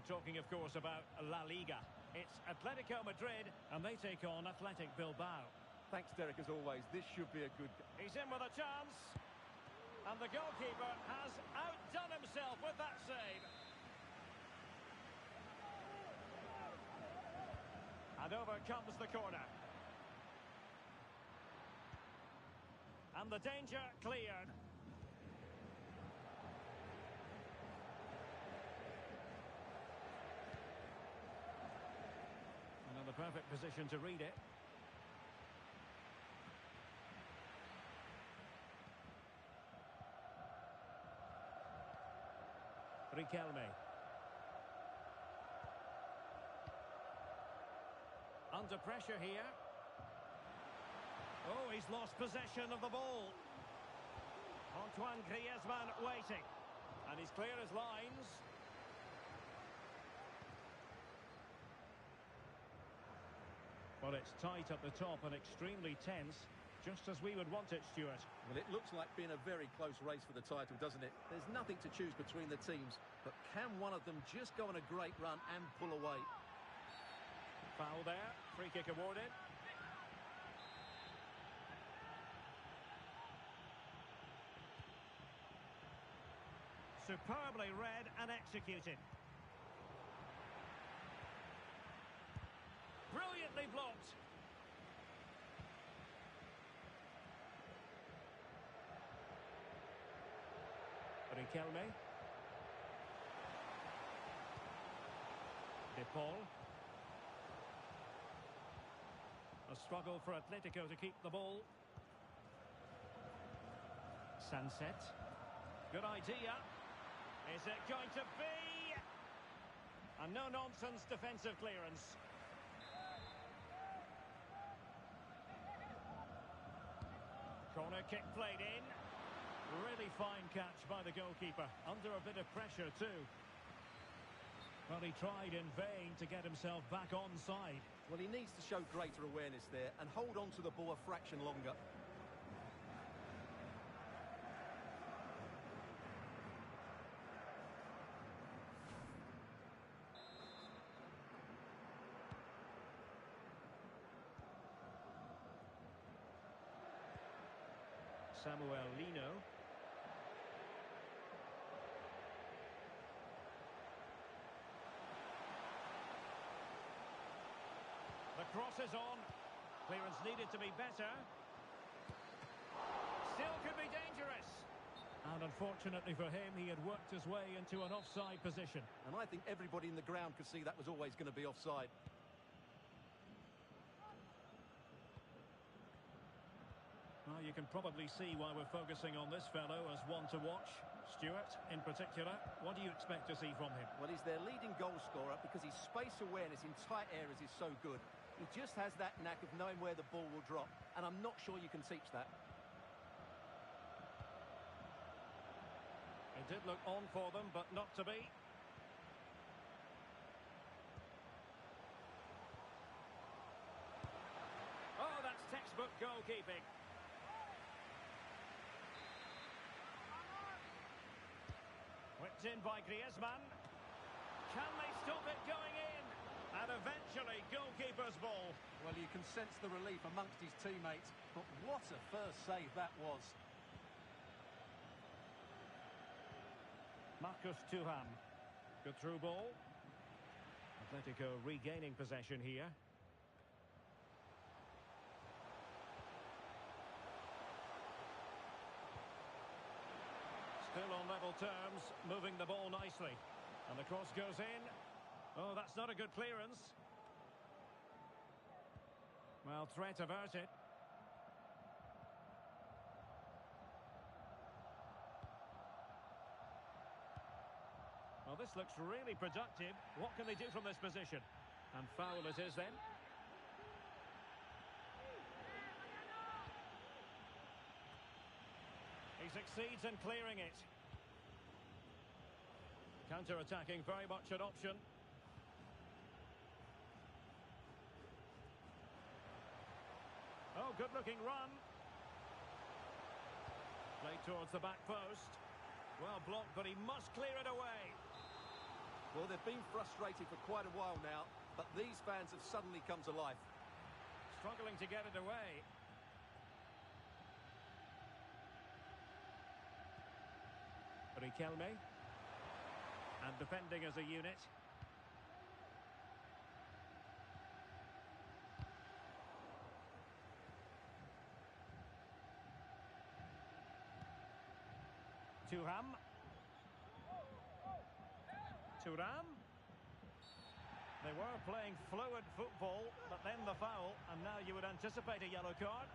talking, of course, about La Liga. It's Atletico Madrid, and they take on Athletic Bilbao. Thanks, Derek, as always. This should be a good... He's in with a chance. And the goalkeeper has outdone himself with that save. And over comes the corner. And the danger cleared. And in the perfect position to read it. Riquelme. Under pressure here. Oh, he's lost possession of the ball. Antoine Griezmann waiting. And he's clear as lines. Well, it's tight at the top and extremely tense. Just as we would want it, Stuart. Well, it looks like being a very close race for the title, doesn't it? There's nothing to choose between the teams. But can one of them just go on a great run and pull away? Foul there. Free kick awarded. Superbly read and executed. Brilliantly blocked. Riquelme. De Paul. A struggle for Atletico to keep the ball. Sunset. Good idea. Is it going to be? A no-nonsense defensive clearance. Corner kick played in. Really fine catch by the goalkeeper. Under a bit of pressure too. Well, he tried in vain to get himself back onside. Well, he needs to show greater awareness there and hold on to the ball a fraction longer. Samuel Lino. The cross is on. Clearance needed to be better. Still could be dangerous. And unfortunately for him, he had worked his way into an offside position. And I think everybody in the ground could see that was always going to be offside. Well, you can probably see why we're focusing on this fellow as one to watch. Stuart, in particular, what do you expect to see from him? Well, he's their leading goal scorer because his space awareness in tight areas is so good. He just has that knack of knowing where the ball will drop, and I'm not sure you can teach that. It did look on for them, but not to be. Oh, that's textbook goalkeeping. Whipped in by Griezmann. Can they stop it going in? And eventually, goalkeeper's ball. Well, you can sense the relief amongst his teammates, but what a first save that was. Marcus Thuram. Good through ball. Atletico regaining possession here. Still on level terms, moving the ball nicely. And the cross goes in. Oh, that's not a good clearance. Well, threat averted. Well, this looks really productive. What can they do from this position? And foul it is then. He succeeds in clearing it. Counter-attacking, very much an option. Oh, good-looking run. Played towards the back post. Well blocked, but he must clear it away. Well, they've been frustrated for quite a while now, but these fans have suddenly come to life. Struggling to get it away. Riquelme. And defending as a unit. Thuram. Thuram. They were playing fluid football, but then the foul, and now you would anticipate a yellow card.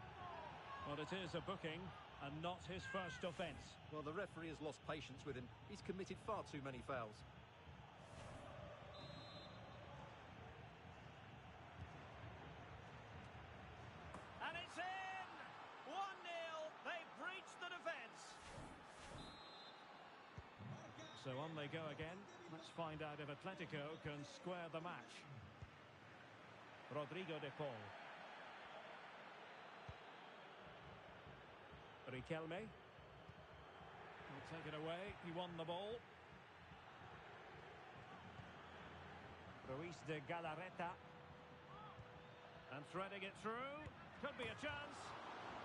Well, it is a booking, and not his first offence. Well, the referee has lost patience with him. He's committed far too many fouls. And it's in! 1-0. They've breached the defence. So on they go again. Let's find out if Atletico can square the match. Rodrigo de Paul. Riquelme. He'll take it away. He won the ball. Ruiz de Galarreta. And threading it through. Could be a chance.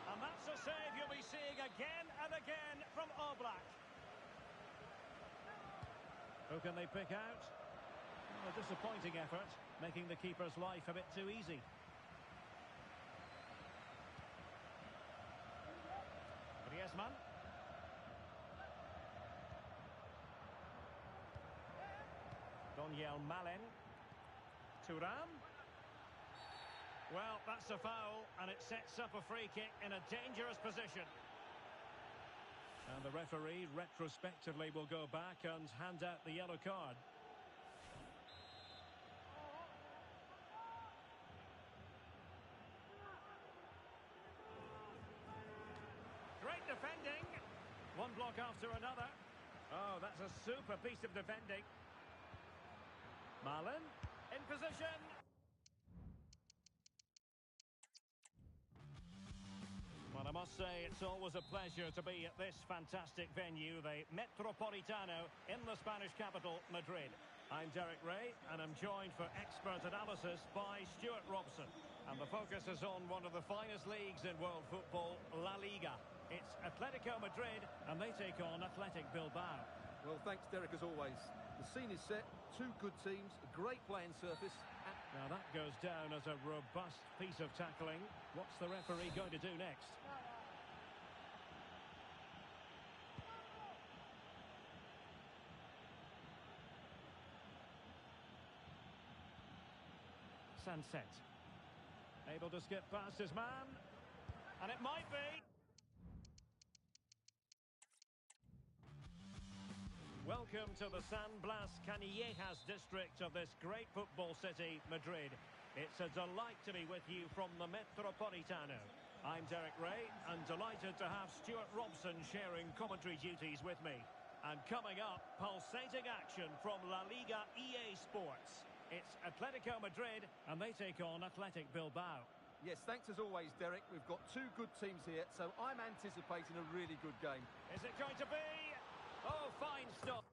And that's a save you'll be seeing again and again from Oblak. Who can they pick out? Well, a disappointing effort, making the keeper's life a bit too easy. Griezmann. Donyell Malen. Thuram. Well, that's a foul, and it sets up a free kick in a dangerous position. And the referee retrospectively will go back and hand out the yellow card. Great defending. One block after another. Oh, that's a super piece of defending. Malen in position. Well, I must say, it's always a pleasure to be at this fantastic venue, the Metropolitano, in the Spanish capital, Madrid. I'm Derek Ray, and I'm joined for expert analysis by Stuart Robson. And the focus is on one of the finest leagues in world football, La Liga. It's Atletico Madrid, and they take on Athletic Bilbao. Well, thanks, Derek, as always. The scene is set, two good teams, a great playing surface. Now that goes down as a robust piece of tackling. What's the referee going to do next? Sunset. Able to skip past his man. And it might be. Welcome to the San Blas Canillejas district of this great football city, Madrid. It's a delight to be with you from the Metropolitano. I'm Derek Ray, and delighted to have Stuart Robson sharing commentary duties with me. And coming up, pulsating action from La Liga EA Sports. It's Atletico Madrid, and they take on Athletic Bilbao. Yes, thanks as always, Derek. We've got two good teams here, so I'm anticipating a really good game. Is it going to be? Oh, fine stuff.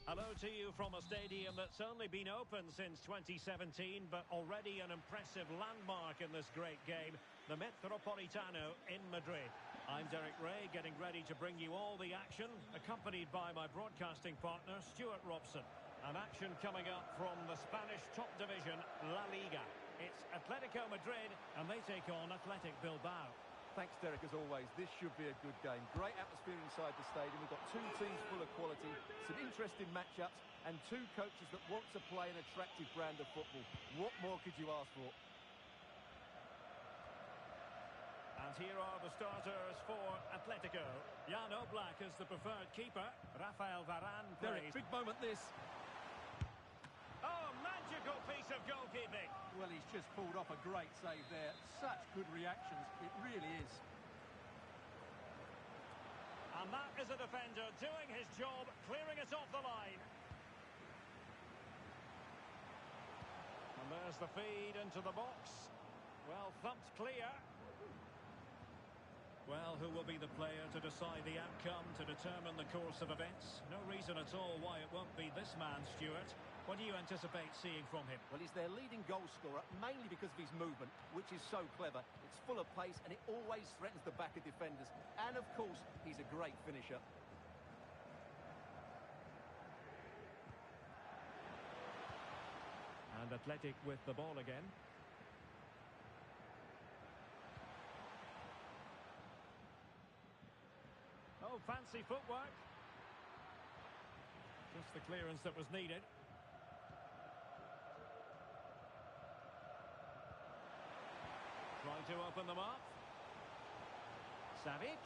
Hello to you from a stadium that's only been open since 2017, but already an impressive landmark in this great game, the Metropolitano in Madrid. I'm Derek Ray, getting ready to bring you all the action, accompanied by my broadcasting partner, Stuart Robson. An action coming up from the Spanish top division, La Liga. It's Atletico Madrid, and they take on Athletic Bilbao. Thanks, Derek, as always. This should be a good game. Great atmosphere inside the stadium. We've got two teams full of quality, some interesting matchups, and two coaches that want to play an attractive brand of football. What more could you ask for? And here are the starters for Atletico. Jan Oblak is the preferred keeper. Rafael Varane plays. Derek, big moment this. Oh, magical piece of goalkeeping. Well, he's just pulled off a great save there. Such good reactions. It really is. And that is a defender doing his job, clearing it off the line. And there's the feed into the box. Well, thumped clear. Well, who will be the player to decide the outcome, to determine the course of events? No reason at all why it won't be this man, Stuart. What do you anticipate seeing from him? Well, he's their leading goal scorer, mainly because of his movement, which is so clever. It's full of pace and it always threatens the back of defenders. And, of course, he's a great finisher. And Athletic with the ball again. Oh, fancy footwork. Just the clearance that was needed. Trying to open them up. Savic.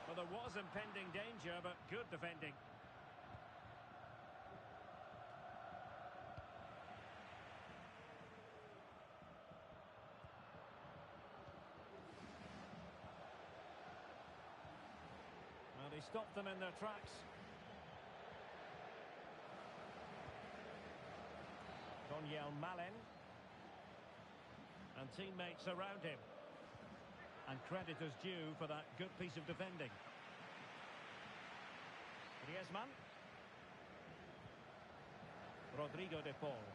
Well, there was impending danger, but good defending. Well, he stopped them in their tracks. Donyell Malen. And teammates around him. And credit is due for that good piece of defending. Griezmann. Rodrigo de Paul.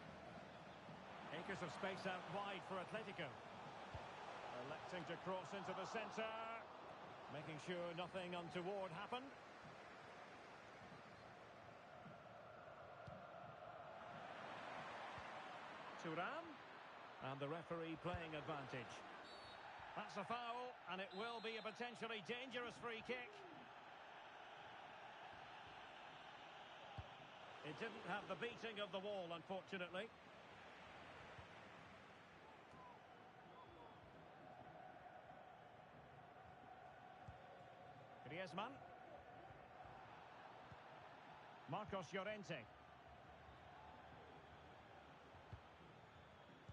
Acres of space out wide for Atletico. Electing to cross into the centre. Making sure nothing untoward happened. Thuram. And the referee playing advantage. That's a foul, and it will be a potentially dangerous free kick. It didn't have the beating of the wall, unfortunately. Griezmann. Marcos Llorente.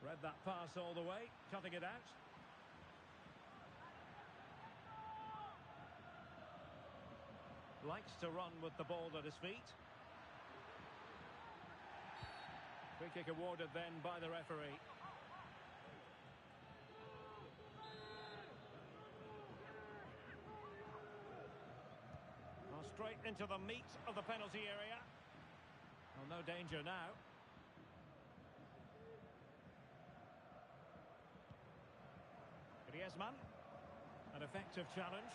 Read that pass all the way, cutting it out. Likes to run with the ball at his feet. Free kick awarded then by the referee. Well, straight into the meat of the penalty area. Well, no danger now. Griezmann, an effective challenge.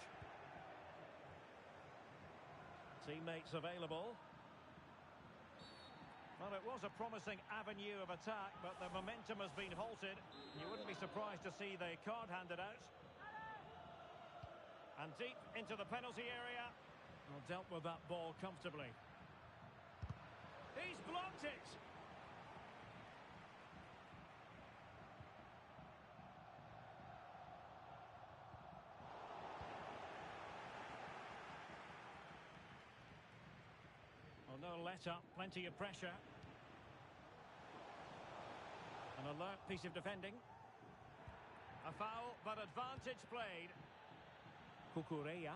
Teammates available. Well, it was a promising avenue of attack, but the momentum has been halted. You wouldn't be surprised to see the card handed out. And deep into the penalty area. Well, dealt with that ball comfortably. He's blocked it. No let-up, plenty of pressure. An alert piece of defending. A foul, but advantage played. Cucurella.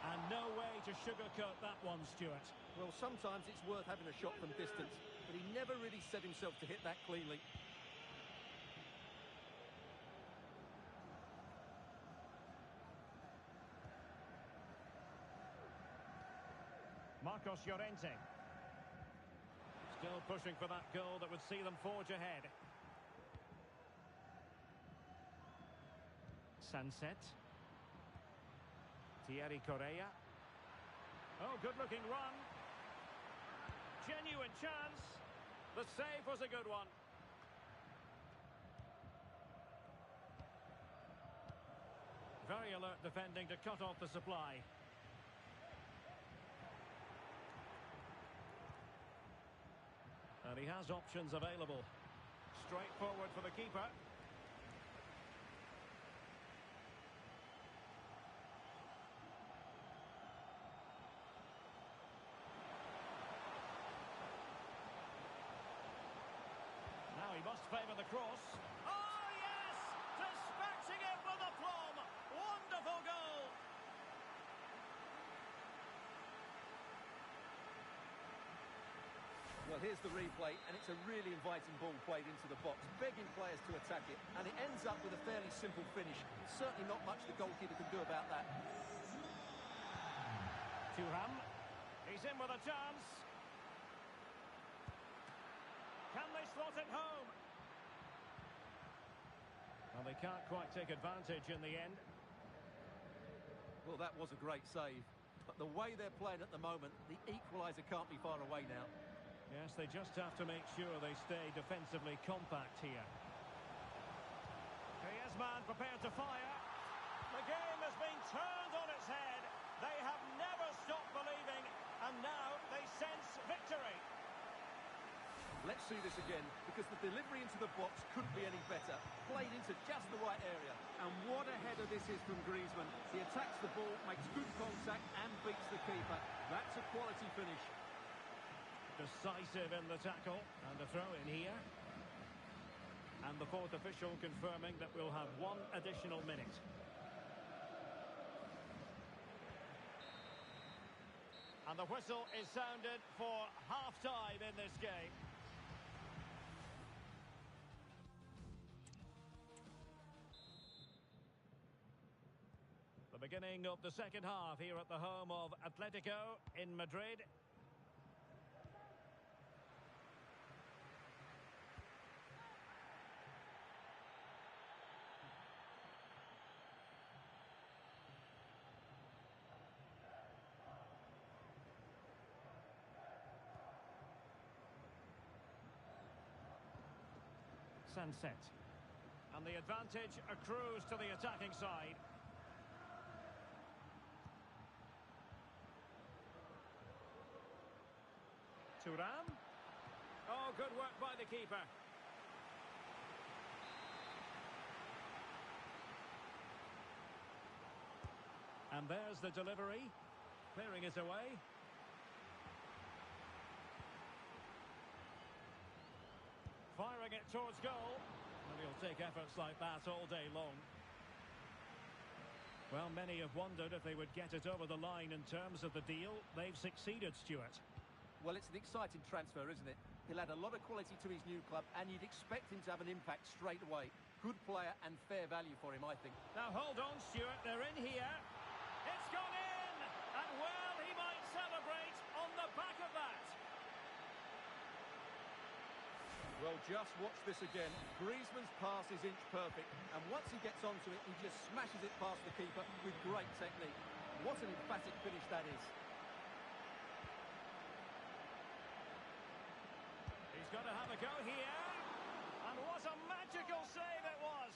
And no way to sugarcoat that one, Stuart. Well, sometimes it's worth having a shot from distance, but he never really set himself to hit that cleanly. Marcos Llorente. Still pushing for that goal that would see them forge ahead. Sunset. Thierry Correia. Oh, good-looking run. Genuine chance. The save was a good one. Very alert defending to cut off the supply. And he has options available. Straight forward for the keeper. Now he must favour the cross. Oh, yes! Dispatching it with aplomb. Wonderful goal. Well, Here's the replay, and it's a really inviting ball played into the box, begging players to attack it, and it ends up with a fairly simple finish. Certainly not much the goalkeeper can do about that. Thuram. He's in with a chance. Can they slot it home? Well, they can't quite take advantage in the end. Well, that was a great save. But the way they're playing at the moment, the equaliser can't be far away now. Yes, they just have to make sure they stay defensively compact here. Griezmann prepared to fire. The game has been turned on its head. They have never stopped believing, and now they sense victory. Let's see this again, because the delivery into the box couldn't be any better. Played into just the right area. And what a header this is from Griezmann. He attacks the ball, makes good contact, and beats the keeper. That's a quality finish. Decisive in the tackle, and a throw in here. And the fourth official confirming that we'll have one additional minute. And the whistle is sounded for half-time in this game. The beginning of the second half here at the home of Atletico in Madrid. Sunset. And the advantage accrues to the attacking side. Thuram. Oh, good work by the keeper. And there's the delivery. Clearing it away. Firing it towards goal. And he'll take efforts like that all day long. Well, many have wondered if they would get it over the line in terms of the deal. They've succeeded, Stuart. Well, it's an exciting transfer, isn't it? He'll add a lot of quality to his new club, and you'd expect him to have an impact straight away. Good player and fair value for him, I think. Now, hold on, Stuart. They're in here. It's gone in! And, well, he might celebrate on the back of that. Well, just watch this again. Griezmann's pass is inch perfect, and once he gets onto it, he just smashes it past the keeper with great technique. What an emphatic finish that is. He's going to have a go here. And what a magical save it was.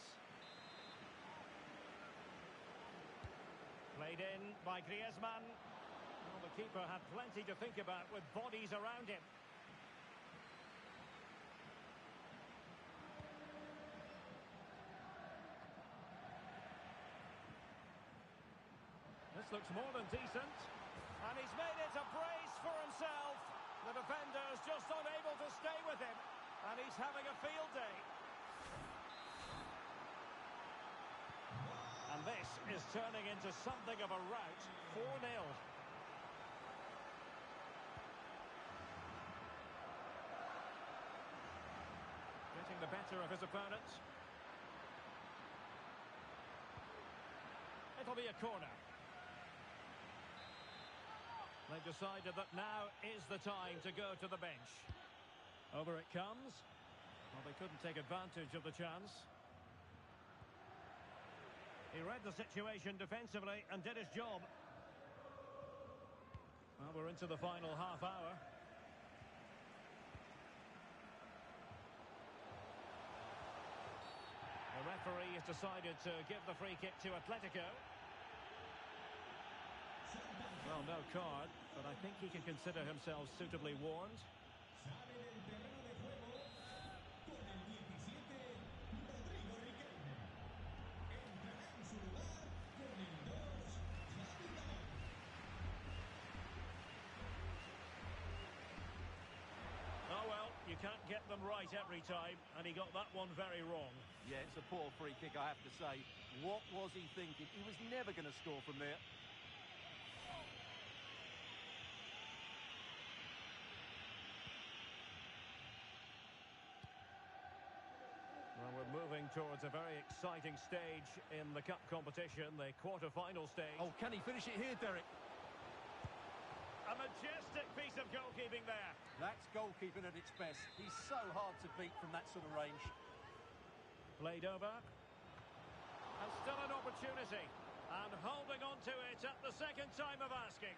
Played in by Griezmann. Well, the keeper had plenty to think about with bodies around him. This looks more than decent. And he's made it a brace for himself. The defender's just unable to stay with him. And he's having a field day. And this is turning into something of a rout. 4-0. Getting the better of his opponents. It'll be a corner. They've decided that now is the time to go to the bench. Over it comes. Well, they couldn't take advantage of the chance. He read the situation defensively and did his job. Well, we're into the final half hour. The referee has decided to give the free kick to Atletico. Well, no card, but I think he can consider himself suitably warned. Oh, well, you can't get them right every time, and he got that one very wrong. Yeah, it's a poor free kick, I have to say. What was he thinking? He was never going to score from there. towards a very exciting stage in the cup competition, the quarter-final stage. Oh, can he finish it here, Derek? A majestic piece of goalkeeping there. That's goalkeeping at its best. He's so hard to beat from that sort of range. Played over. And still an opportunity. And holding on to it at the second time of asking.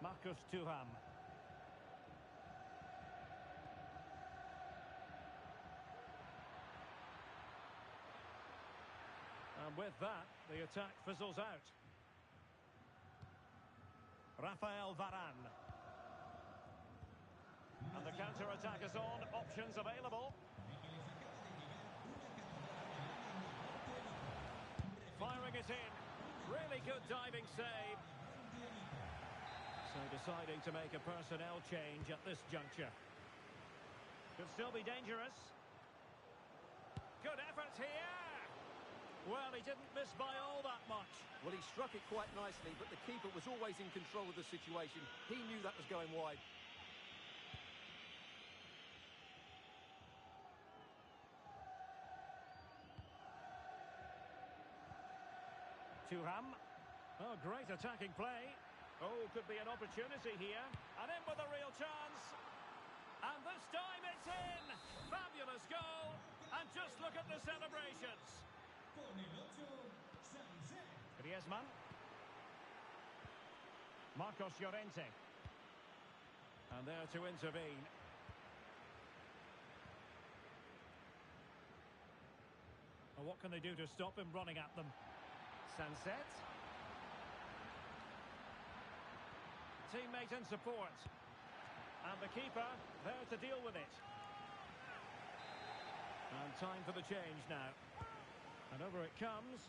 Marcus Thuram. And with that, the attack fizzles out. Rafael Varane. And the counter-attack is on. Options available. Firing it in. Really good diving save. So deciding to make a personnel change at this juncture. Could still be dangerous. Good effort here. Well, he didn't miss by all that much. Well, he struck it quite nicely, but the keeper was always in control of the situation. He knew that was going wide. Thuram. Oh, great attacking play. Oh, could be an opportunity here. And in with a real chance. And this time it's in. Fabulous goal. And just look at the celebrations. Griezmann. Marcos Llorente. And there to intervene. Well, what can they do to stop him running at them? Sunset. Teammate in support. And the keeper there to deal with it. And time for the change now. And over it comes.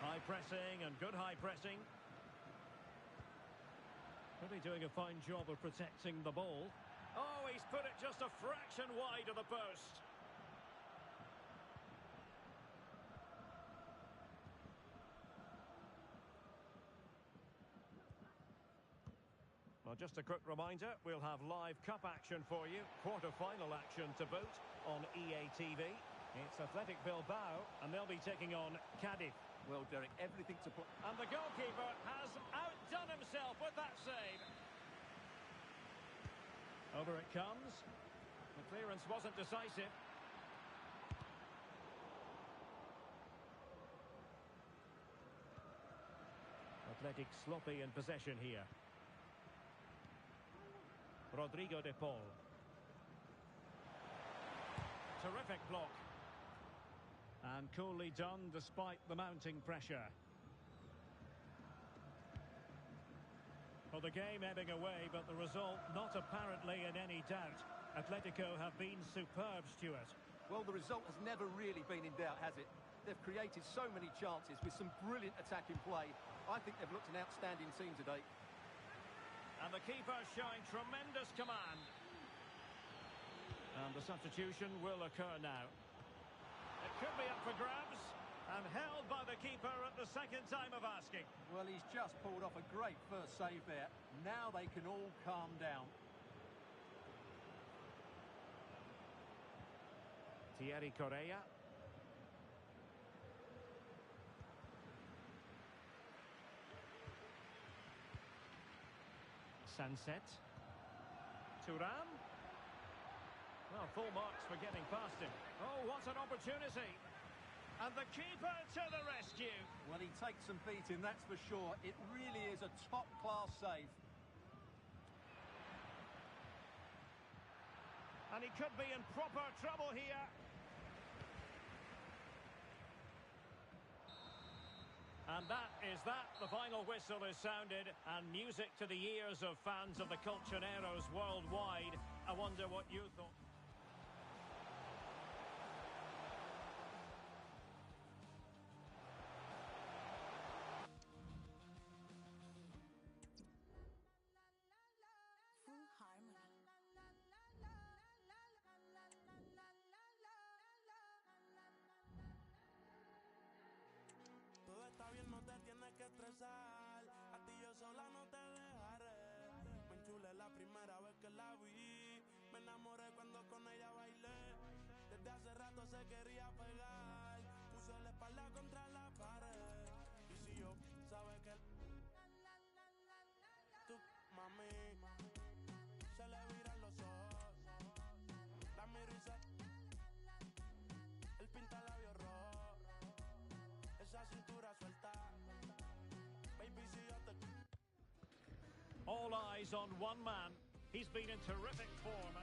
High pressing and good high pressing. Really doing a fine job of protecting the ball. Oh, he's put it just a fraction wide of the post. Well, just a quick reminder, we'll have live cup action for you. Quarter-final action to boot on EA TV. It's Athletic Bilbao, and they'll be taking on Cadiz. Well, Derek, everything to play. And the goalkeeper has outdone himself with that save. Over it comes. The clearance wasn't decisive. Athletic sloppy in possession here. Rodrigo de Paul. Terrific block. And coolly done despite the mounting pressure. Well, the game ebbing away, but the result not apparently in any doubt. Atletico have been superb, Stuart. Well, the result has never really been in doubt, has it? They've created so many chances with some brilliant attacking play. I think they've looked an outstanding team today. And the keeper showing tremendous command. And the substitution will occur now. It could be up for grabs. And held by the keeper at the second time of asking. Well, he's just pulled off a great first save there. Now they can all calm down. Thierry Correia. Sunset. Thuram. Well, full marks for getting past him. Oh, what an opportunity. And the keeper to the rescue. Well, he takes some beating, that's for sure. It really is a top-class save. And he could be in proper trouble here. And that is that. The final whistle is sounded. And music to the ears of fans of the Colchoneros worldwide. I wonder what you thought. Todo está bien. rato se quería pegar, puso la espalda contra la pared. Y si yo sabe que tú, mami, se le viran los ojos, la miro y él pinta labios rojos, esa cintura suelta, baby, si yo te... All eyes on one man. He's been in terrific form.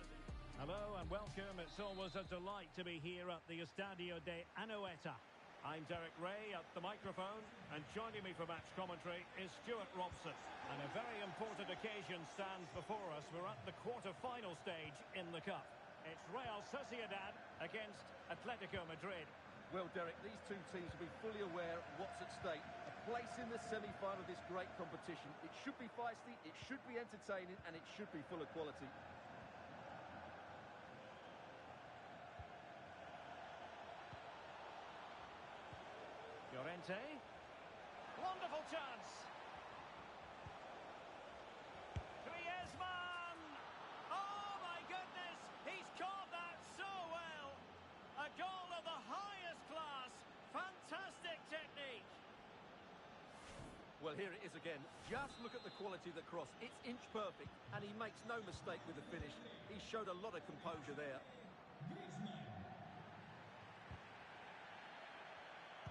Hello and welcome. It's always a delight to be here at the Estadio de Anoeta. I'm Derek Ray at the microphone, and joining me for match commentary is Stuart Robson. And a very important occasion stands before us. We're at the quarter-final stage in the Cup. It's Real Sociedad against Atletico Madrid. Well, Derek, these two teams will be fully aware of what's at stake. A place in the semi-final of this great competition. It should be feisty, it should be entertaining, and it should be full of quality. Llorente. Wonderful chance. Griezmann! Oh, my goodness! He's caught that so well! A goal of the highest class. Fantastic technique. Well, here it is again. Just look at the quality of the cross. It's inch perfect, and he makes no mistake with the finish. He showed a lot of composure there.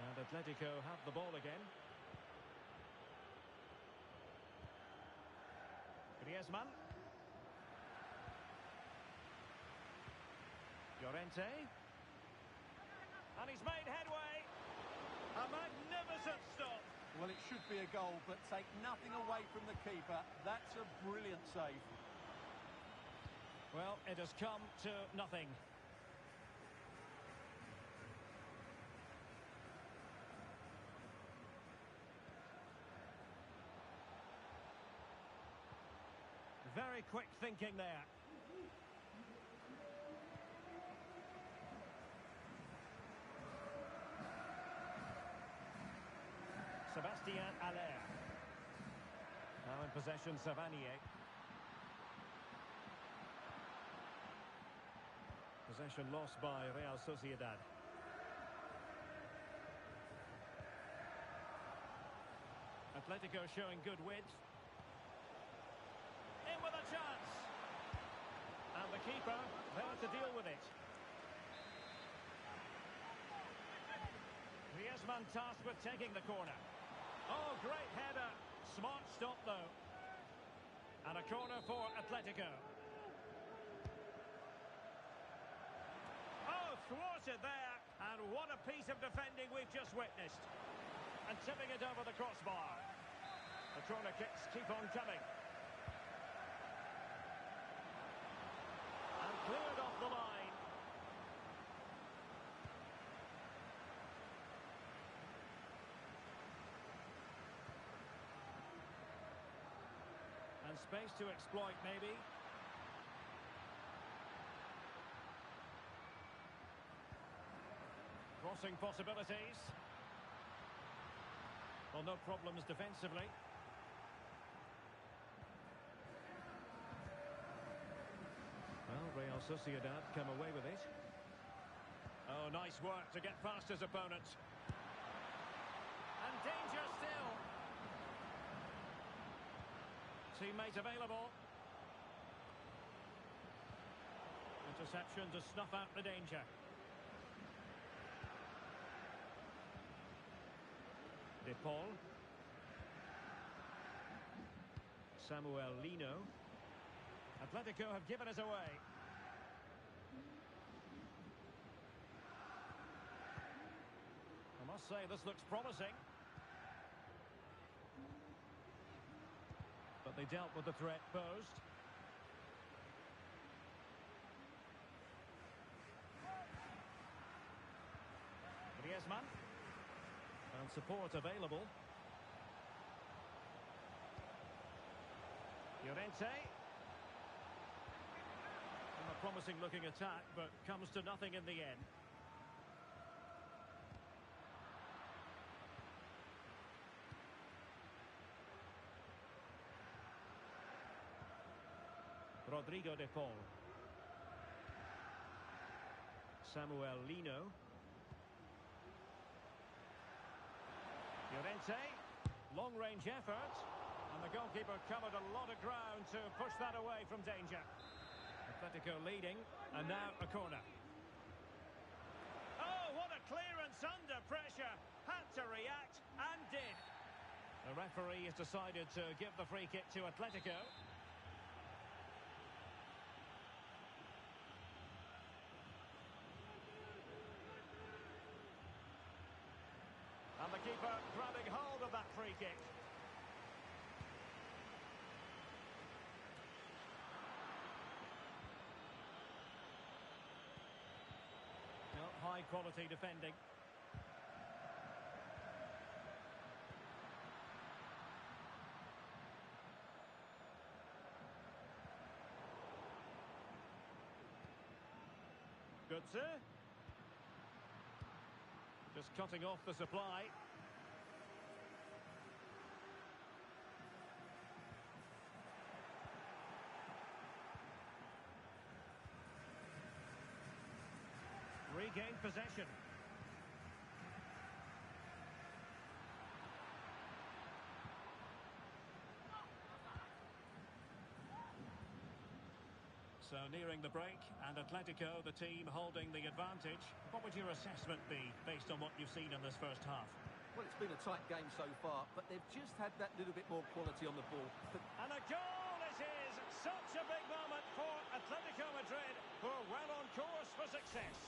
And Atletico have the ball again. Griezmann. Llorente. And he's made headway. A magnificent stop. Well, it should be a goal, but take nothing away from the keeper. That's a brilliant save. Well, it has come to nothing. Very quick thinking there. Sebastian Haller. Now in possession, Savanier. Possession lost by Real Sociedad. Atletico showing good width. In with a chance. And the keeper there to deal with it. Griezmann tasked with taking the corner. Oh, great header. Smart stop, though. And a corner for Atletico. Oh, thwarted there. And what a piece of defending we've just witnessed. And tipping it over the crossbar. The corner kicks keep on coming. And cleared off the line. And space to exploit, maybe. Crossing possibilities. Well, no problems defensively. Well, Real Sociedad come away with it. Oh, nice work to get past his opponent. And danger still. Teammate available. Interception to snuff out the danger. De Paul. Samuel Lino. Atletico have given us away. I must say this looks promising. But they dealt with the threat posed. Griezmann. And support available. Llorente. And a promising looking attack, but comes to nothing in the end. Rodrigo de Paul. Samuel Lino. Llorente. Long-range effort. And the goalkeeper covered a lot of ground to push that away from danger. Atletico leading. And now a corner. Oh, what a clearance under pressure. Had to react and did. The referee has decided to give the free kick to Atletico. And the keeper grabbing hold of that free kick. No, high quality defending. Götze. Just cutting off the supply. Regained possession. So nearing the break, and Atletico, the team holding the advantage. What would your assessment be, based on what you've seen in this first half? Well, it's been a tight game so far, but they've just had that little bit more quality on the ball. And a goal it is! Such a big moment for Atletico Madrid, who are well on course for success.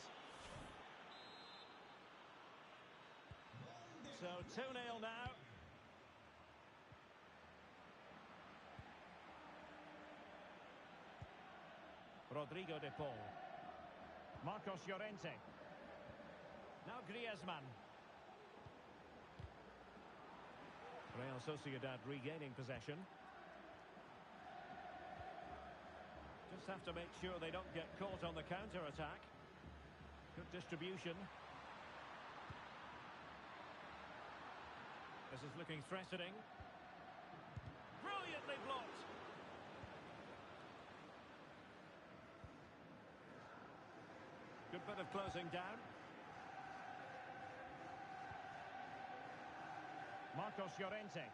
So 2-0 now. Rodrigo de Paul. Marcos Llorente. Now Griezmann. Real Sociedad regaining possession. Just have to make sure they don't get caught on the counter-attack. Good distribution. This is looking threatening. Brilliantly blocked. Good bit of closing down. Marcos Llorente.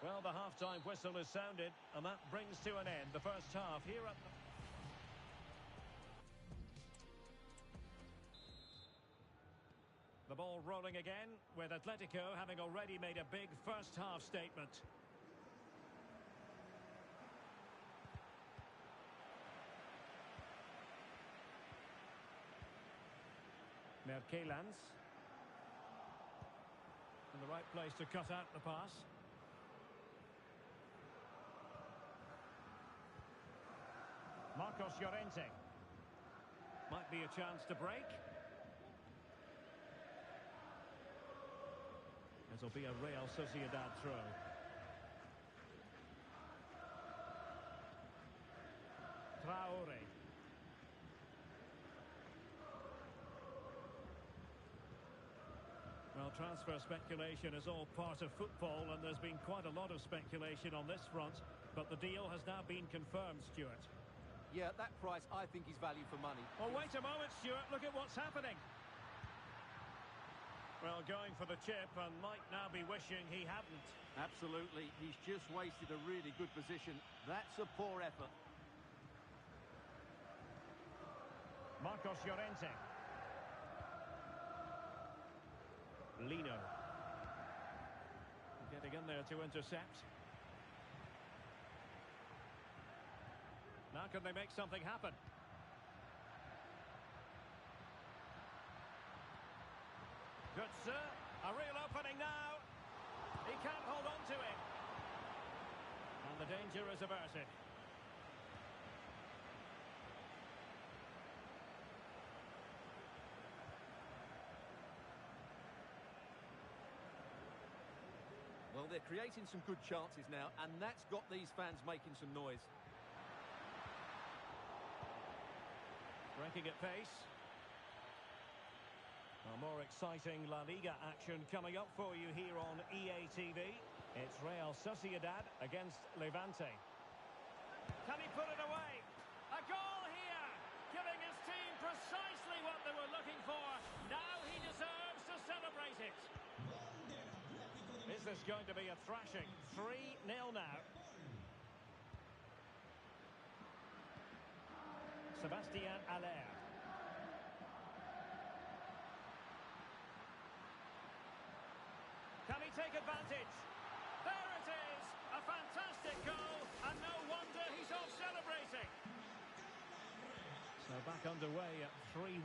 Well, the half-time whistle is sounded, and that brings to an end the first half here at the ball rolling again, with Atletico having already made a big first-half statement. Merkelans. In the right place to cut out the pass. Marcos Llorente. Might be a chance to break. It'll be a Real Sociedad throw. Traore. Well, transfer speculation is all part of football, and there's been quite a lot of speculation on this front, but the deal has now been confirmed, Stuart. Yeah, that price, I think, is value for money. Well, wait a moment, Stuart. Look at what's happening. Well, going for the chip, and might now be wishing he hadn't. Absolutely. He's just wasted a really good position. That's a poor effort. Marcos Llorente. Lino. Getting in there to intercept. Now can they make something happen? Götze, a real opening now. He can't hold on to it. And the danger is averted. Well, they're creating some good chances now, and that's got these fans making some noise. Breaking at pace. Well, more exciting La Liga action coming up for you here on EA TV. It's Real Sociedad against Levante. Can he put it away? A goal! Precisely what they were looking for. Now he deserves to celebrate it. Is this going to be a thrashing? 3-0 now. Sébastien Haller. Can he take advantage? There it is! A fantastic goal, and no wonder he's off celebrating. So back underway at 3-1.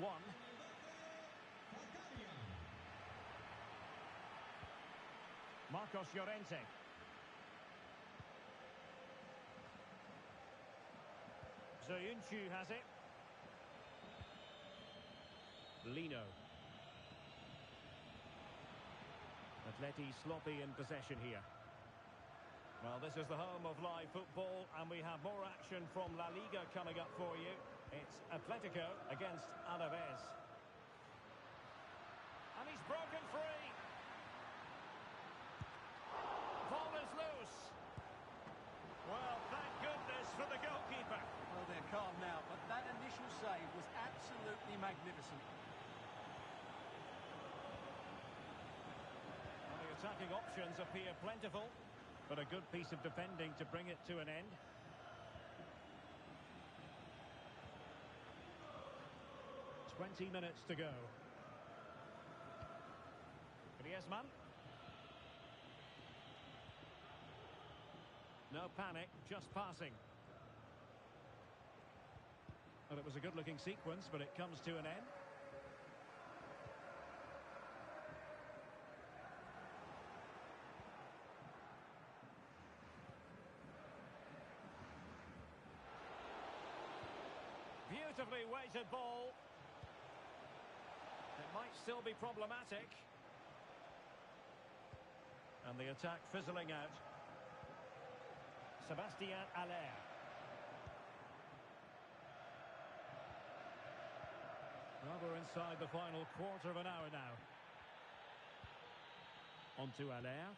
Marcos Llorente. Soyuncu has it. Lino. Atleti sloppy in possession here. Well, this is the home of live football, and we have more action from La Liga coming up for you. It's Atletico against Alaves. And he's broken free. Ball is loose. Well, thank goodness for the goalkeeper. Well, they're calm now, but that initial save was absolutely magnificent. Well, the attacking options appear plentiful, but a good piece of defending to bring it to an end. "20 minutes to go. Griezmann. No panic, just passing. Well, it was a good-looking sequence, but it comes to an end. Beautifully weighted ball. It might still be problematic. And the attack fizzling out. Sébastien Haller. Well, we're inside the final quarter of an hour now. On to Haller.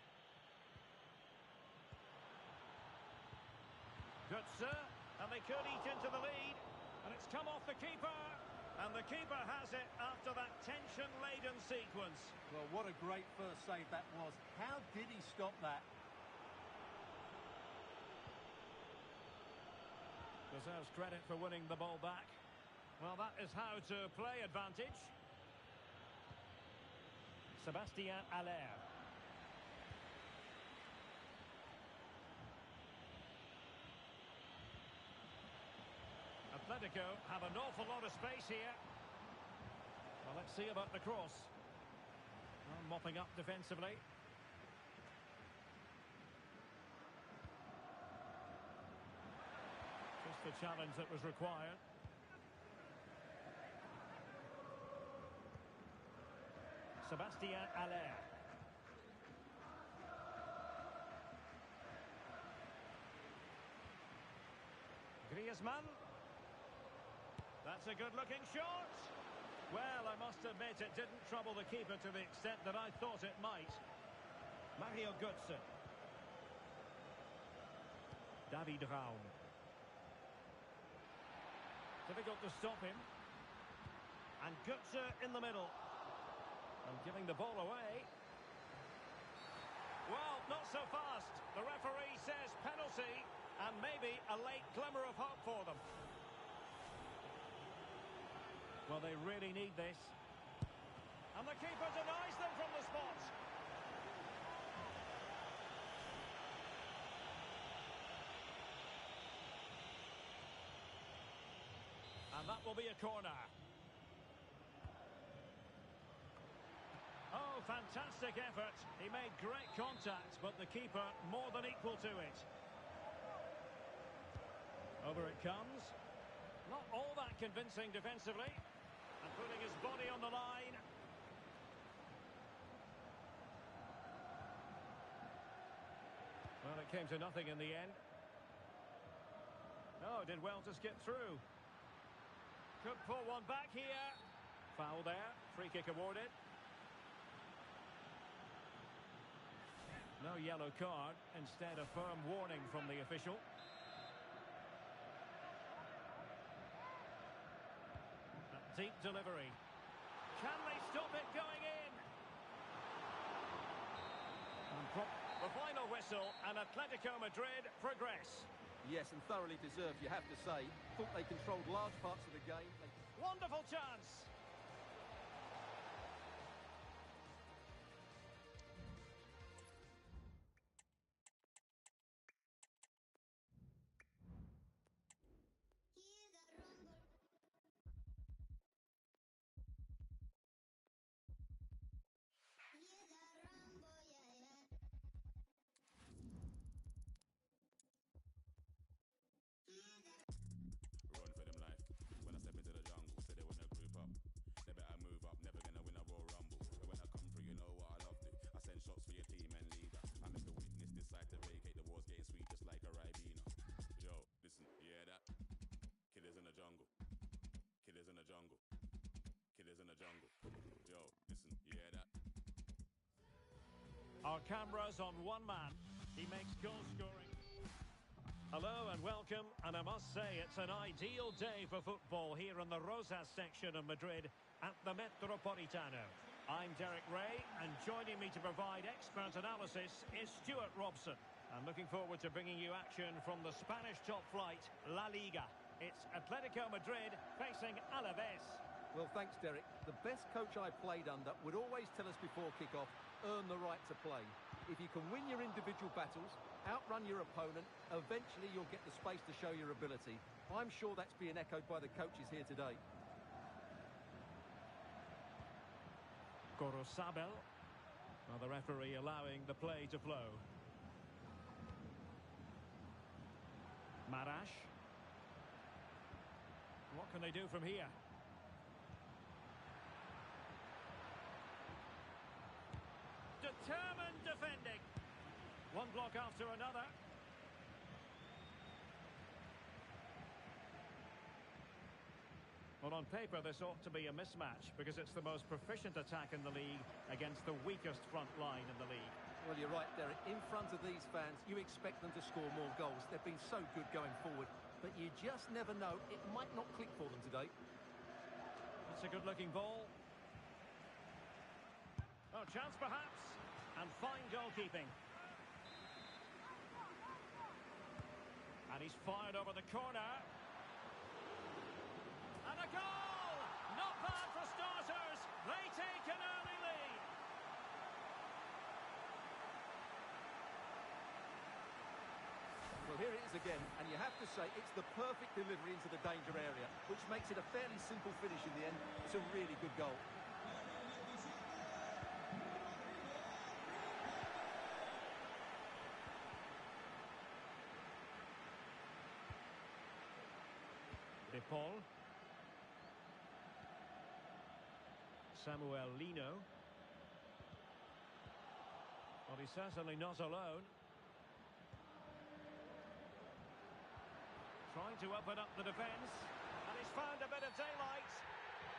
Götze, and they could eat into the lead. And it's come off the keeper. And the keeper has it after that tension-laden sequence. Well, what a great first save that was. How did he stop that? Deserves credit for winning the ball back. Well, that is how to play advantage. Sébastien Haller. Atletico have an awful lot of space here. Well, let's see about the cross. Well, mopping up defensively. Just the challenge that was required. Sébastien Haller. Griezmann. That's a good-looking shot. Well, I must admit it didn't trouble the keeper to the extent that I thought it might. Mario Götze. David Raum. Difficult to stop him. And Götze in the middle. And giving the ball away. Well, not so fast. The referee says penalty, and maybe a late glimmer of hope for them. Well, they really need this. And the keeper denies them from the spot. And that will be a corner. Oh, fantastic effort. He made great contact, but the keeper more than equal to it. Over it comes. Not all that convincing defensively. And putting his body on the line. Well, it came to nothing in the end. Oh, did well to skip through. Could pull one back here. Foul there. Free kick awarded. No yellow card. Instead, a firm warning from the official. Deep delivery. Can they stop it going in? The final whistle, and Atletico Madrid progress. Yes, and thoroughly deserved, you have to say. Thought they controlled large parts of the game. Wonderful chance. Our cameras on one man. He makes goal scoring. Hello and welcome, and I must say it's an ideal day for football here in the Rosas section of Madrid at the Metropolitano. I'm Derek Ray, and joining me to provide expert analysis is Stuart Robson. I'm looking forward to bringing you action from the Spanish top flight, La Liga. It's Atletico Madrid facing Alaves. Well, thanks, Derek. The best coach I played under would always tell us before kick-off, earn the right to play. If you can win your individual battles, outrun your opponent, eventually you'll get the space to show your ability. I'm sure that's being echoed by the coaches here today. Gorosabel. Well, the referee allowing the play to flow. Marash. What can they do from here? Determined defending. One block after another. Well, on paper, this ought to be a mismatch because it's the most proficient attack in the league against the weakest front line in the league. Well, you're right, Derek. In front of these fans, you expect them to score more goals. They've been so good going forward, but you just never know. It might not click for them today. That's a good-looking ball. Oh, chance perhaps. And fine goalkeeping. And he's fired over the corner. And a goal! Not bad for starters. They take an early lead. Well, here it is again, and you have to say it's the perfect delivery into the danger area, which makes it a fairly simple finish in the end. It's a really good goal. De Paul. Samuel Lino. Well, he's certainly not alone. Trying to open up the defence. And he's found a bit of daylight.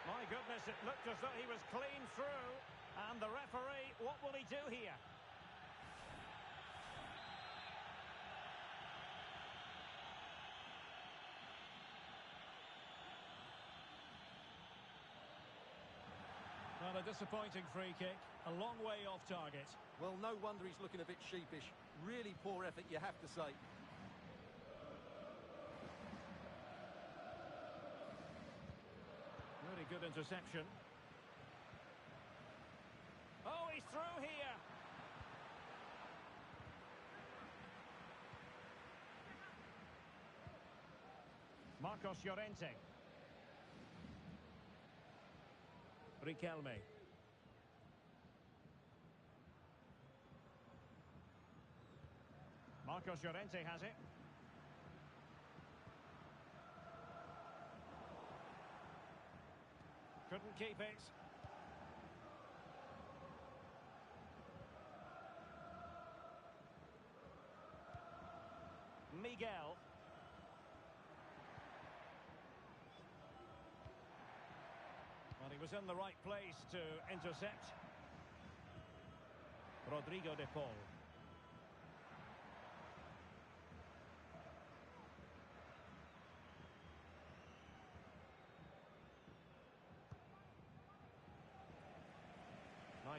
My goodness, it looked as though he was clean through. And the referee, what will he do here? Well, a disappointing free kick, a long way off target. Well, no wonder he's looking a bit sheepish. Really poor effort, you have to say. Really good interception. Oh, he's through here. Marcos Llorente. Riquelme. Marcos Llorente has it. Couldn't keep it. Miguel. Well, he was in the right place to intercept. Rodrigo de Paul.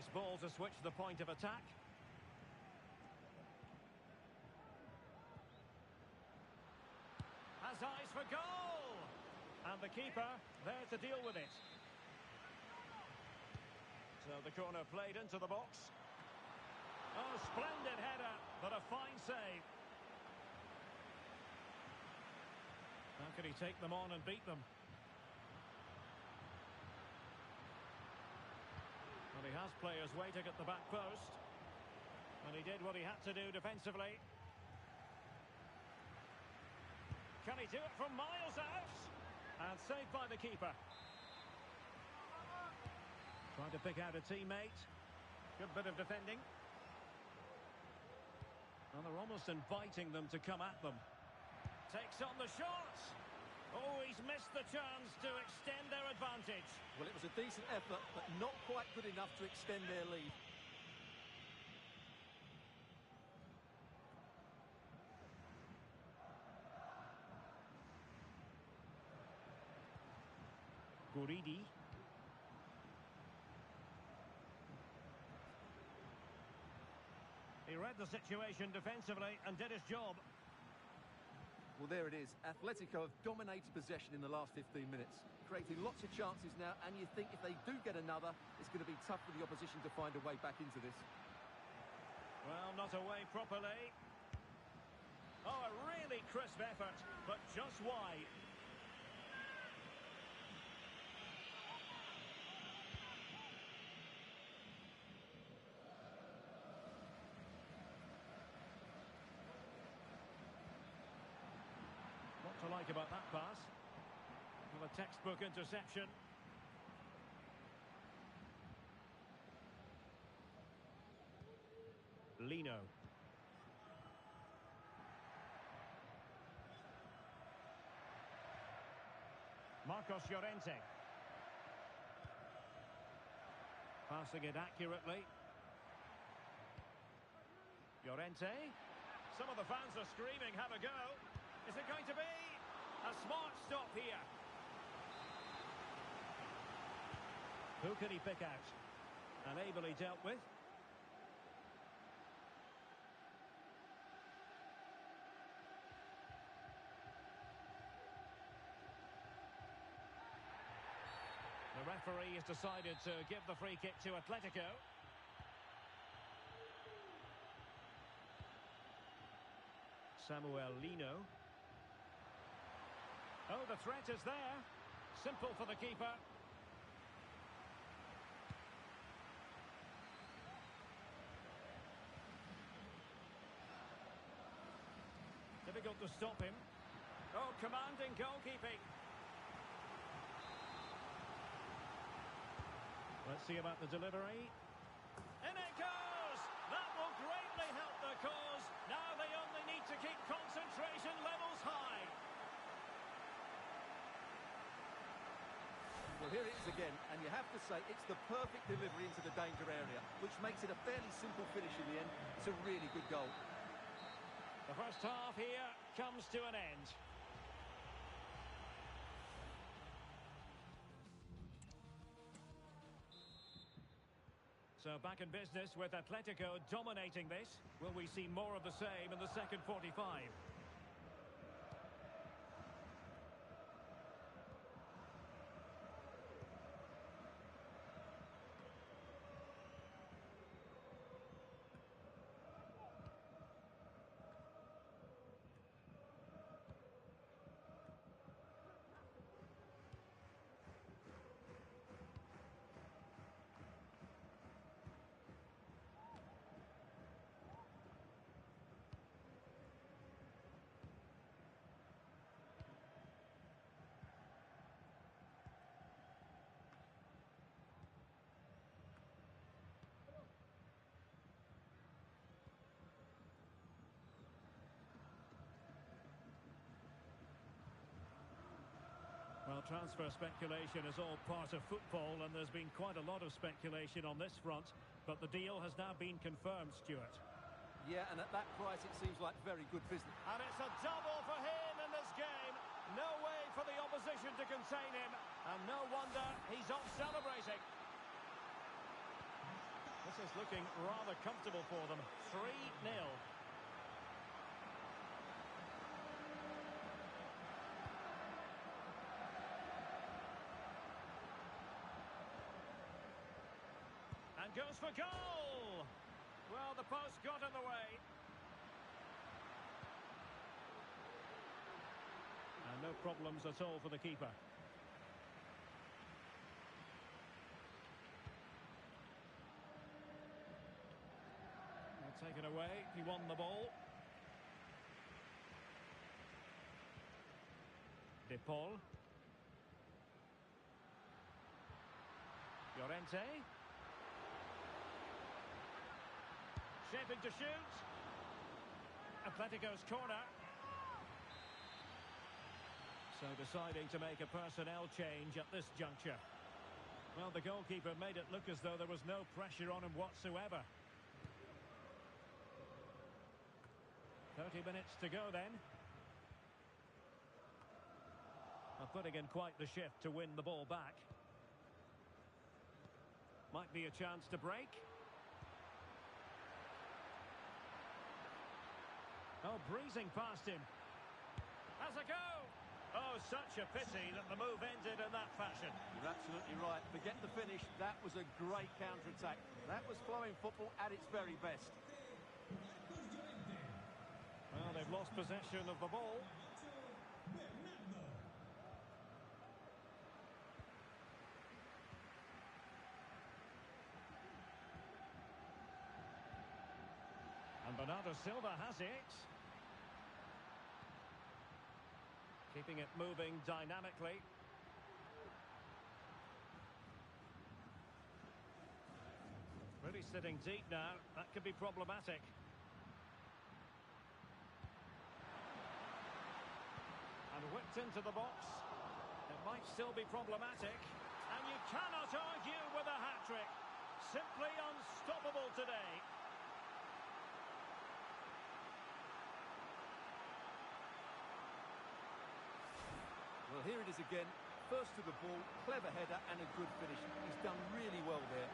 Nice ball to switch the point of attack. Has eyes for goal! And the keeper there to deal with it. So the corner played into the box. Oh, splendid header, but a fine save. How can he take them on and beat them? Well, he has players waiting at the back post. And he did what he had to do defensively. Can he do it from miles out? And saved by the keeper. Trying to pick out a teammate. Good bit of defending. And they're almost inviting them to come at them. Takes on the shot. Oh, he's missed the chance to extend their advantage. Well, it was a decent effort, but not quite good enough to extend their lead. Guridi. He read the situation defensively and did his job. Well, there it is. Atletico have dominated possession in the last 15 minutes, creating lots of chances now, and you think if they do get another, it's going to be tough for the opposition to find a way back into this. Well, not away properly. Oh, a really crisp effort, but just wide. What to like about that pass? Well, a textbook interception. Lino. Marcos Llorente. Passing it accurately. Llorente. Some of the fans are screaming, have a go. Is it going to be a smart stop here? Who can he pick out? And ably dealt with. The referee has decided to give the free kick to Atletico. Samuel Lino. Oh, the threat is there. Simple for the keeper. Difficult to stop him. Oh, commanding goalkeeping. Let's see about the delivery. In it goes! That will greatly help the cause. Now they only need to keep concentration levels high. Well, here it is again, and you have to say it's the perfect delivery into the danger area, which makes it a fairly simple finish in the end. It's a really good goal. The first half here comes to an end. So back in business with Atletico dominating this. Will we see more of the same in the second 45? Well, transfer speculation is all part of football, and there's been quite a lot of speculation on this front, but the deal has now been confirmed, Stuart. Yeah, and at that price it seems like very good business. And it's a double for him in this game. No way for the opposition to contain him, and no wonder he's off celebrating. This is looking rather comfortable for them. 3-0. And goes for goal! Well, the post got in the way. And no problems at all for the keeper. Taken away, he won the ball. De Paul. Llorente. Shaping to shoot. Atletico's corner. So deciding to make a personnel change at this juncture. Well, the goalkeeper made it look as though there was no pressure on him whatsoever. 30 minutes to go then. Well, putting in quite the shift to win the ball back. Might be a chance to break. Oh, breezing past him. Has a go! Oh, such a pity that the move ended in that fashion. You're absolutely right. Forget the finish. That was a great counter-attack. That was flowing football at its very best. Well, they've lost possession of the ball. And Bernardo Silva has it. Keeping it moving dynamically. Really sitting deep now. That could be problematic. And whipped into the box. It might still be problematic. And you cannot argue with a hat-trick. Simply unstoppable today. Well, here it is again. First to the ball, clever header and a good finish. He's done really well there.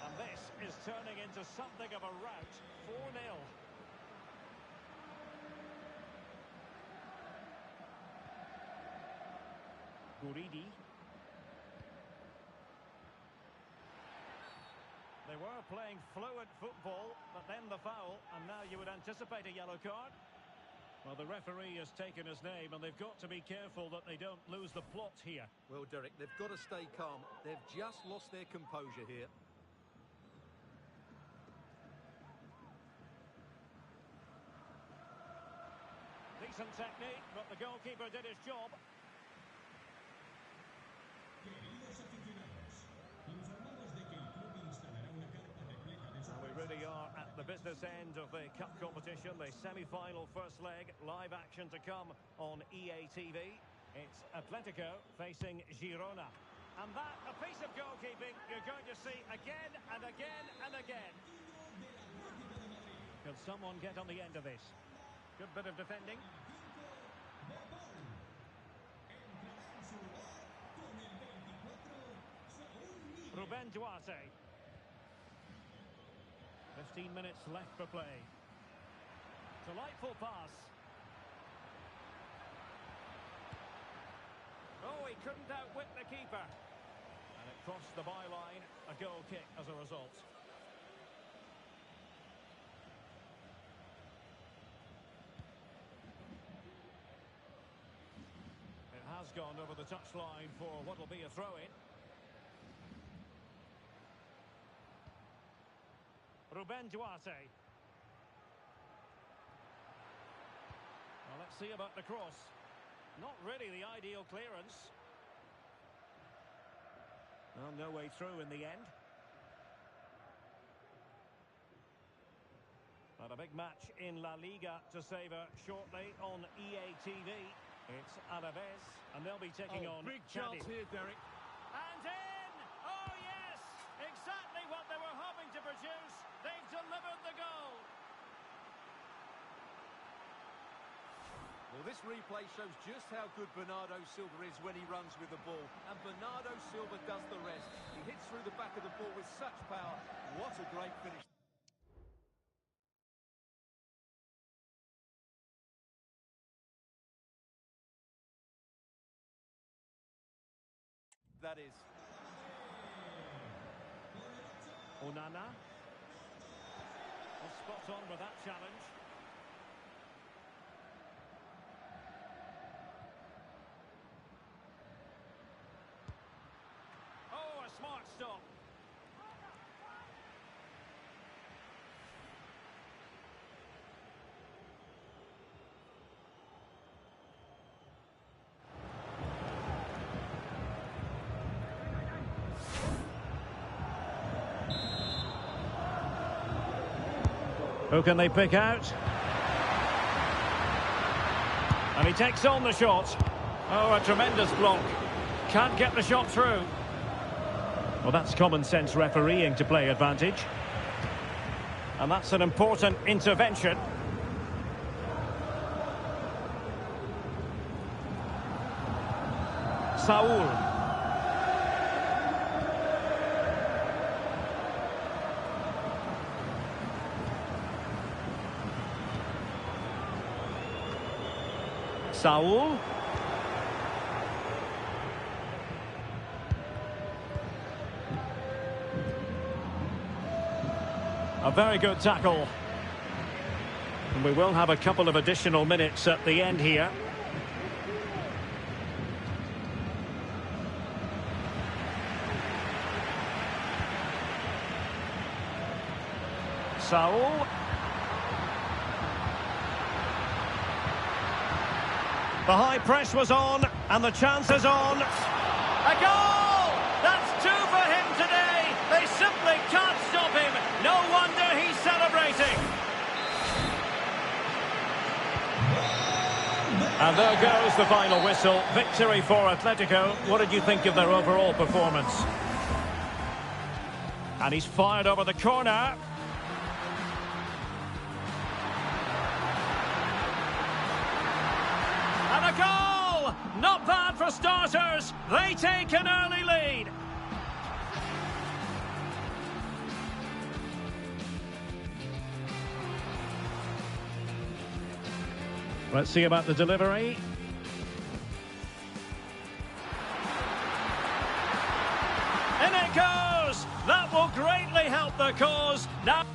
And this is turning into something of a rout. 4-0. Guridi. They were playing fluent football, but then the foul, and now you would anticipate a yellow card. Well, the referee has taken his name, and they've got to be careful that they don't lose the plot here. Well, Derek, they've got to stay calm. They've just lost their composure here. Decent technique, but the goalkeeper did his job. We really are at the business end of the cup competition, the semi-final first leg, live action to come on EA TV. It's Atletico facing Girona. And that, a piece of goalkeeping you're going to see again and again and again. Can someone get on the end of this? Good bit of defending. Ruben Duarte. 15 minutes left for play. Delightful pass. Oh, he couldn't outwit the keeper. And it crossed the byline. A goal kick as a result. It has gone over the touchline for what will be a throw-in. Ruben Duarte. Well, let's see about the cross. Not really the ideal clearance. Well, no way through in the end. But a big match in La Liga to savour shortly on EA TV. It's Alaves, and they'll be taking on big Cadiz. chance here, Derek. And in! Oh, yes! Exactly what they were hoping to produce. They've delivered the goal. Well, this replay shows just how good Bernardo Silva is when he runs with the ball. And Bernardo Silva does the rest. He hits through the back of the ball with such power. What a great finish. That is. Onana. Well, spot on with that challenge. Oh, a smart stop. Who can they pick out? And he takes on the shot. Oh, a tremendous block. Can't get the shot through. Well, that's common sense refereeing to play advantage. And that's an important intervention. Saul. Saul. A very good tackle. And we will have a couple of additional minutes at the end here. Saul. The high press was on, and the chance is on. A goal! That's two for him today. They simply can't stop him. No wonder he's celebrating. And there goes the final whistle. Victory for Atletico. What did you think of their overall performance? And he's fired over the corner. And a goal! Not bad for starters. They take an early lead. Let's see about the delivery. In it goes! That will greatly help the cause. Now...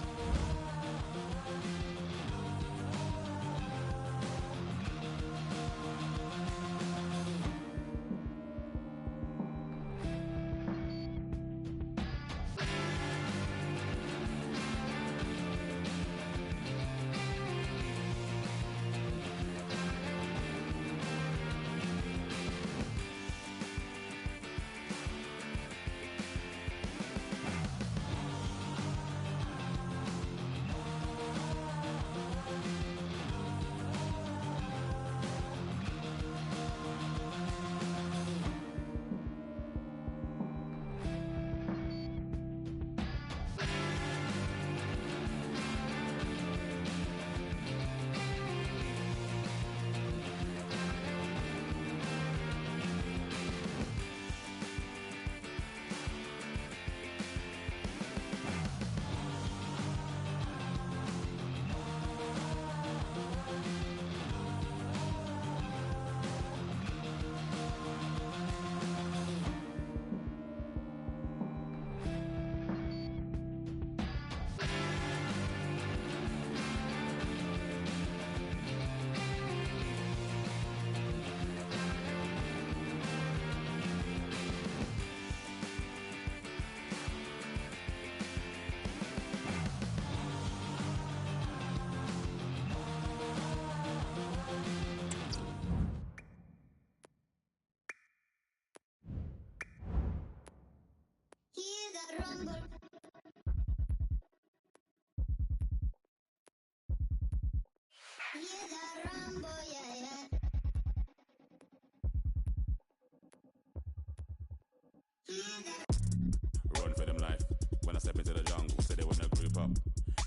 Run for them life. When I step into the jungle, say they wanna group up.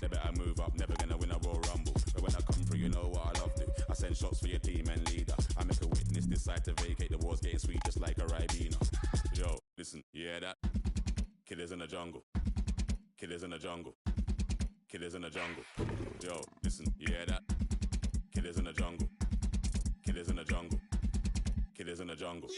They better move up, never gonna win a Royal Rumble. But when I come through, you know what I love to. I send shots for your team and leader. I make a witness decide to vacate. The war's getting sweet just like a Ribena. Yo, listen, you hear that? Killers in the jungle. Killers in the jungle. Killers in the jungle. Yo, listen, you hear that? Killers in the jungle. Killers in the jungle. Killers in the jungle.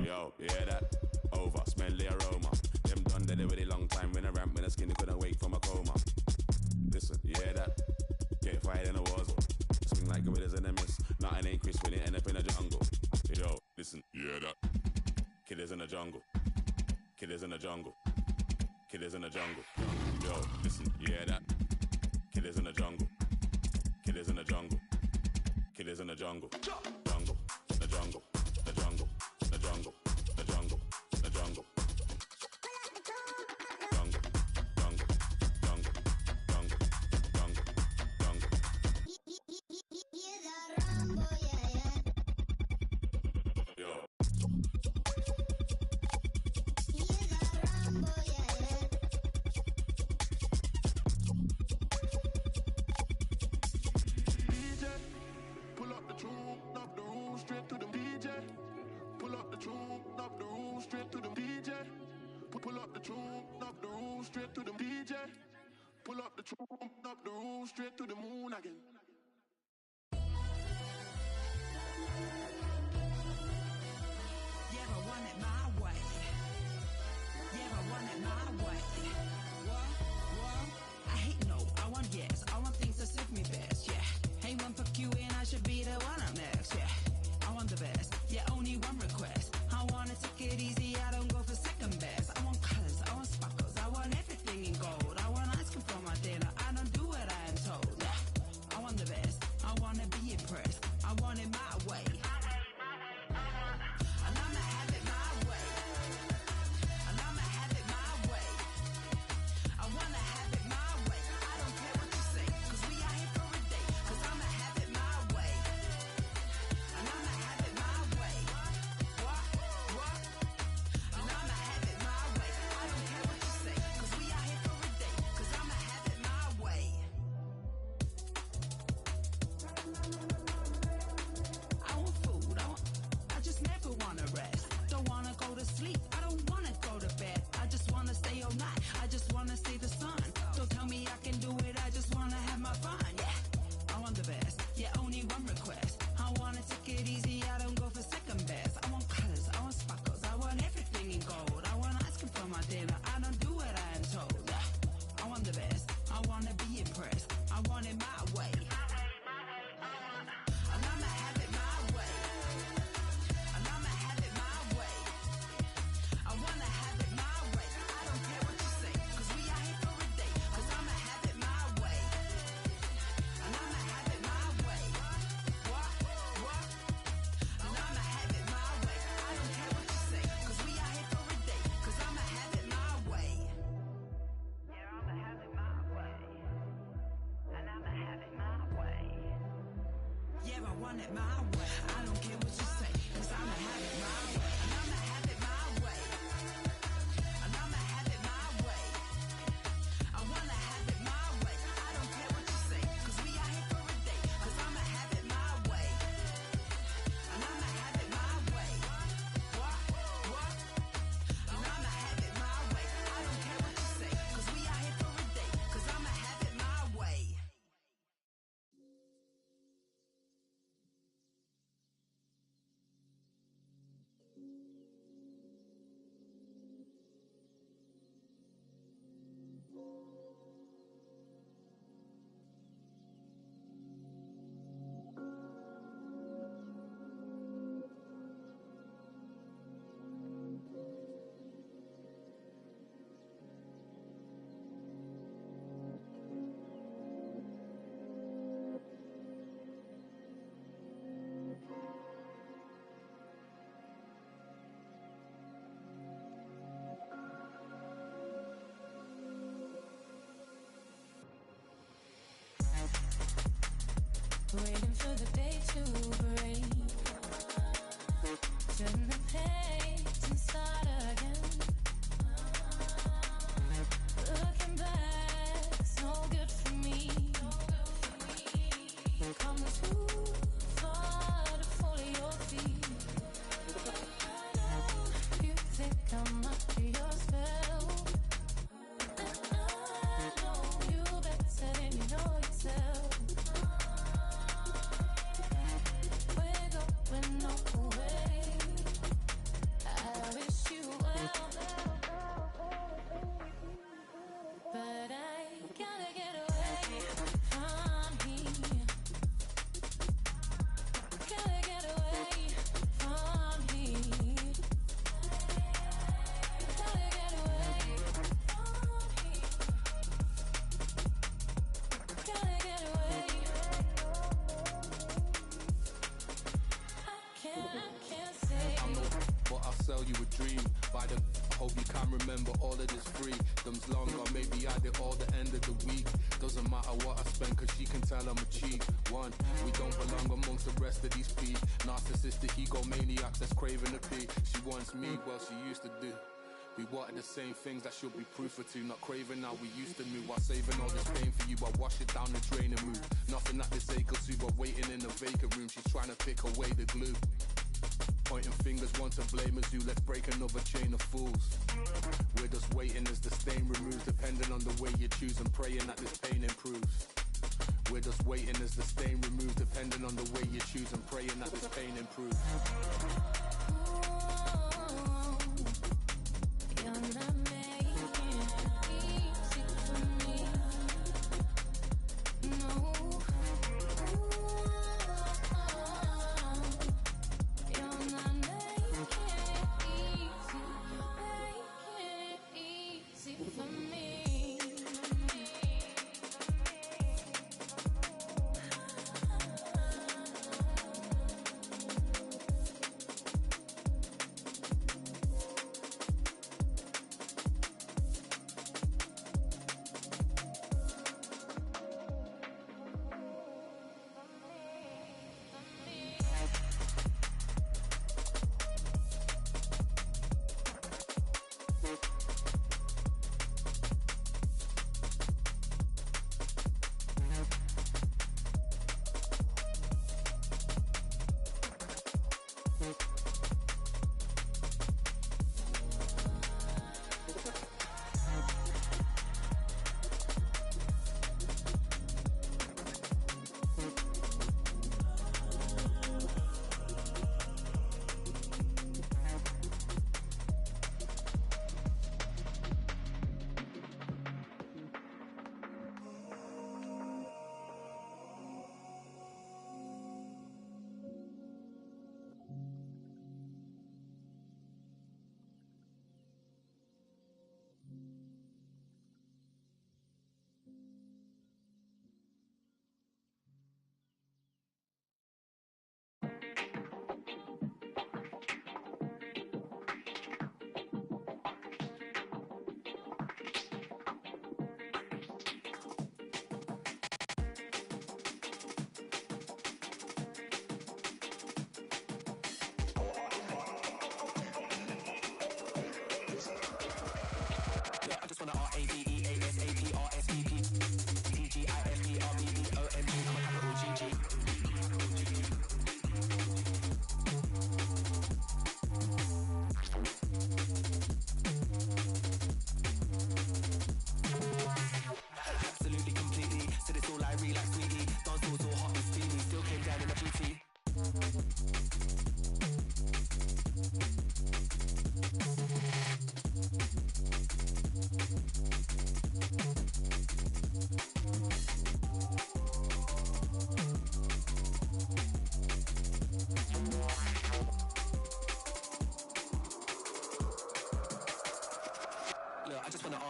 Yo, you hear that? Over, smell the aroma. Them done dead a really long time when I ramp when the skinny couldn't wake from a coma. Listen, you hear that? Get fired in a war zone. Swing like gorillas in a mist. Nothing ain't crisp when it end up in the jungle. Yo, listen, you hear that? Killers in the jungle. Killers in the jungle. Killers in the jungle. Yo, listen, you hear that? Killers in the jungle. Killers in the jungle. Killers in the jungle. Jungle, the jungle, the jungle. The jungle, the jungle, the jungle. Jungle, jungle, jungle, jungle, jungle, jungle. You're the Rambo, yeah, yeah. Yo. You're the Rambo, yeah, yeah. DJ, pull up the tune, knock the room straight to the DJ. Pull up the tune, knock the room straight to the DJ. Pull up the tune, knock the room straight to the DJ. Pull up the tune, knock the room straight to the moon again. Yeah, I want it my way. Yeah, I want it my way. What? I hate no, I want yes. I want things that suit me best, yeah. Ain't one fuck you and I should be the one up next, yeah. I want the best, yeah, only one request. I wanna take it easy, I don't go for second best. I want colors, I want sparkles, I want everything in gold. I want ice cream for my dinner, I don't do what I am told, yeah. I want the best, I wanna be impressed. I want it my way. And I'ma have it my way. And I'ma have it my way. I wanna have it my way. I don't care what you say, cause we are here for a day. Cause I'ma have it my way. And I'ma have it my way. What? And I'ma have it my way. I don't care what you say, cause we are here for a day. Cause I'ma have it my way. I want food, I just never wanna rest. Don't wanna go to sleep, I don't wanna go to bed. I just wanna stay all night, I just wanna see the sun. Don't tell me I can do it, I just wanna have my fun, yeah. I want the best, yeah, only one request. I wanna take it easy, I don't go for second best. I want colors, I want sparkles, I want everything in gold. I want ice cream for my dinner, I don't do what I am told, yeah. I want the best, I wanna be impressed. I want it my way. And I'ma have it my way. And I'ma have it my way. I wanna have it my way. I don't care what you say, cause we are here for a day. Cause I'ma have it my way. And I'ma have it my way. What? And I'ma have it my way. I don't care what you say, cause we are here for a day. Cause I'ma have it my way. Yeah, I'ma have it my way. And I'ma have it my way. Yeah, I want it my way. I don't care what you say, cause I'ma have it my way. And I'ma have it my way. And I'ma have it my way. I wanna have it my way. I don't care what you say, cause we are here for a day. Cause I'ma have it my way. And I'ma have it my way. What? And I'ma have it my way. I don't care what you say, cause we are here for a day. Cause I'ma have it my way. waiting for the day to break. Turn the page and start again. Looking back's no good for me. Come too far to follow your feet. You think I'm under your spell, and I know you better than you know yourself. We're going nowhere. I wish you well, but I gotta get away from here. Gotta get away from here. Gotta get away from here. Gotta get away. I can't say. But I'll sell you a dream. By the I hope you can remember all of this freedom's longer. Maybe I did all the end of the week. Doesn't matter what I spend, cause she can tell I'm a cheap one. We don't belong amongst the rest of these peak narcissistic egomaniacs that's craving a pee. She wants me, well she used to do. We wanted the same things that should be proof for two. Not craving how we used to move. While saving all this pain for you, I wash it down the drain and move. Nothing that this ache or two, but waiting in a vacant room. She's trying to pick away the glue. Pointing fingers, one to blame as you. Let's break another chain of fools. We're just waiting as the stain removes. Depending on the way you choose and praying that this pain improves. We're just waiting as the stain removes. Depending on the way you choose and praying that this pain improves. You're not making it easy for me. No. You're not making it easy for me.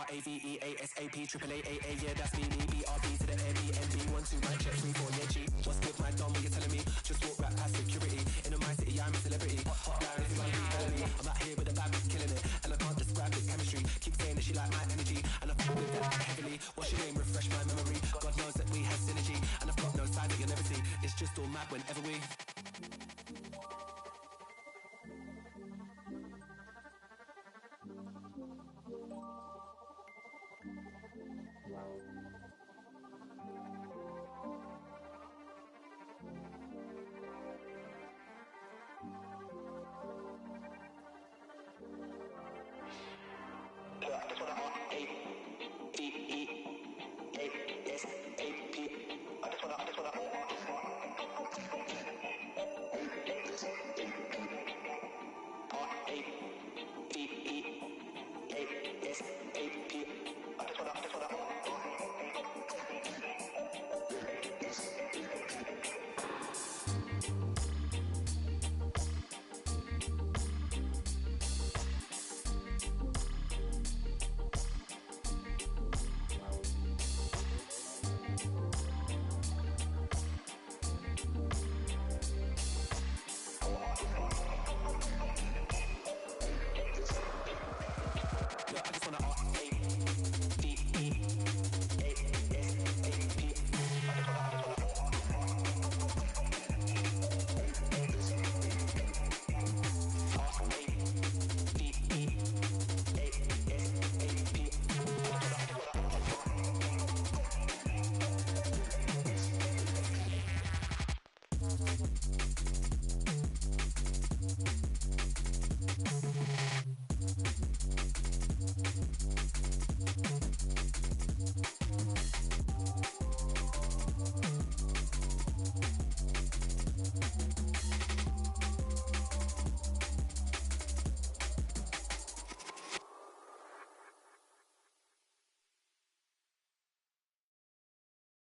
R-A-V-E-A-S-A-P, triple A-A-A, yeah, that's me, B-R-B to the M-E-N-B, 1, 2, mic check, 3, 4, yeah, G. What's good, my dom, what you telling me? Just walk right past security, in my city, I'm a celebrity. Hotline, this is my felony. I'm out here with the bad bitch killing it, and I can't describe this chemistry. Keep saying that she like my energy, and I fuck with that heavily. What's your name? Refresh my memory. God knows that we have synergy, and I've got no side that you'll never see. It's just all mad whenever we.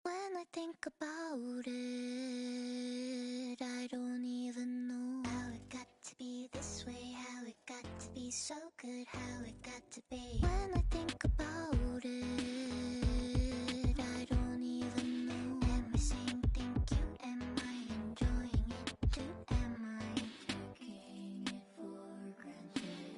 When I think about it, I don't even know how it got to be this way, how it got to be so good, how it got to be. When I think about it, I don't even know. Am I saying thank you? Am I enjoying it too? Am I taking it for granted?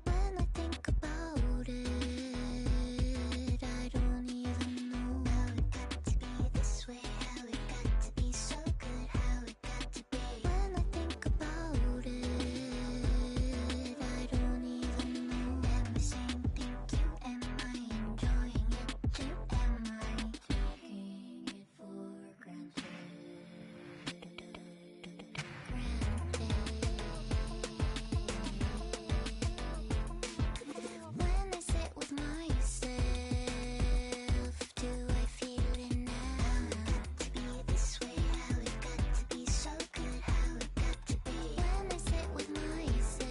When I think about it, I don't even know how it got to be this way, how it got to be so good, how it got to be. When I think about it, I don't even know. Am I saying thank you? Am I enjoying it too? Am I taking it for granted? When I sit with myself, do I feel it now? How it got to be this way, how it got to be so good, how it got to be. When I sit with myself,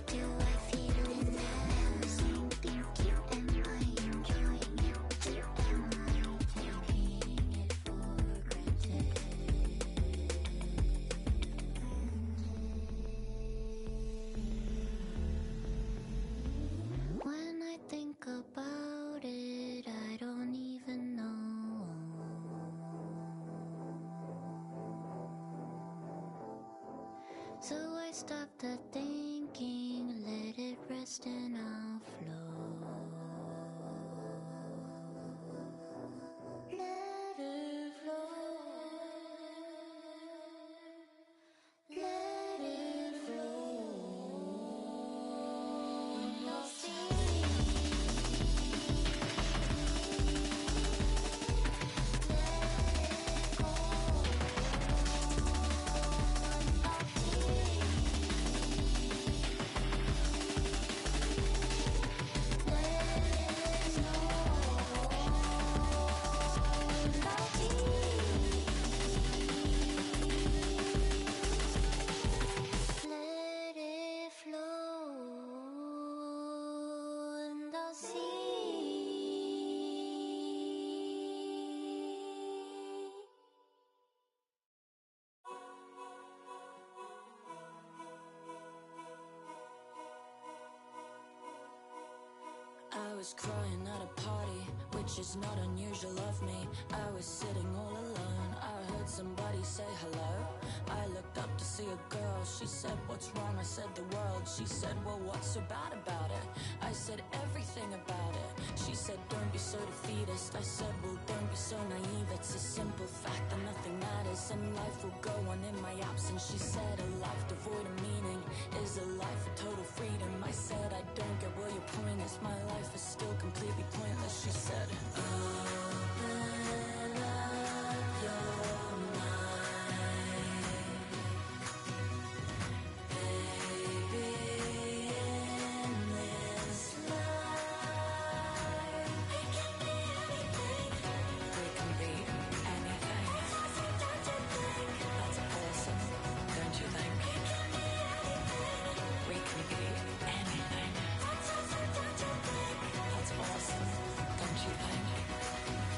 do I feel it now? Am I saying thank you? Am I enjoying it too? Am I taking it for granted? When I think about it, I don't even know. So I stop the thinking, let it rest and I'll flow. Let it flow. Let it flow. You'll see. Let it flow and I'll see. I was crying at a party, which is not unusual of me. I was sitting all alone, I heard somebody say hello? I looked up to see a girl. She said, what's wrong? I said, the world. She said, well, what's so bad about it? I said, everything about it. She said, don't be so defeatist. I said, well, don't be so naive. It's a simple fact that nothing matters and life will go on in my absence. She said, a life devoid of meaning is a life of total freedom. I said, I don't get where your point is. My life is still completely pointless. She said, open up your mind, baby, in this life we can be anything. We can be anything. That's awesome, don't you think? We can be anything. That's awesome, don't you think?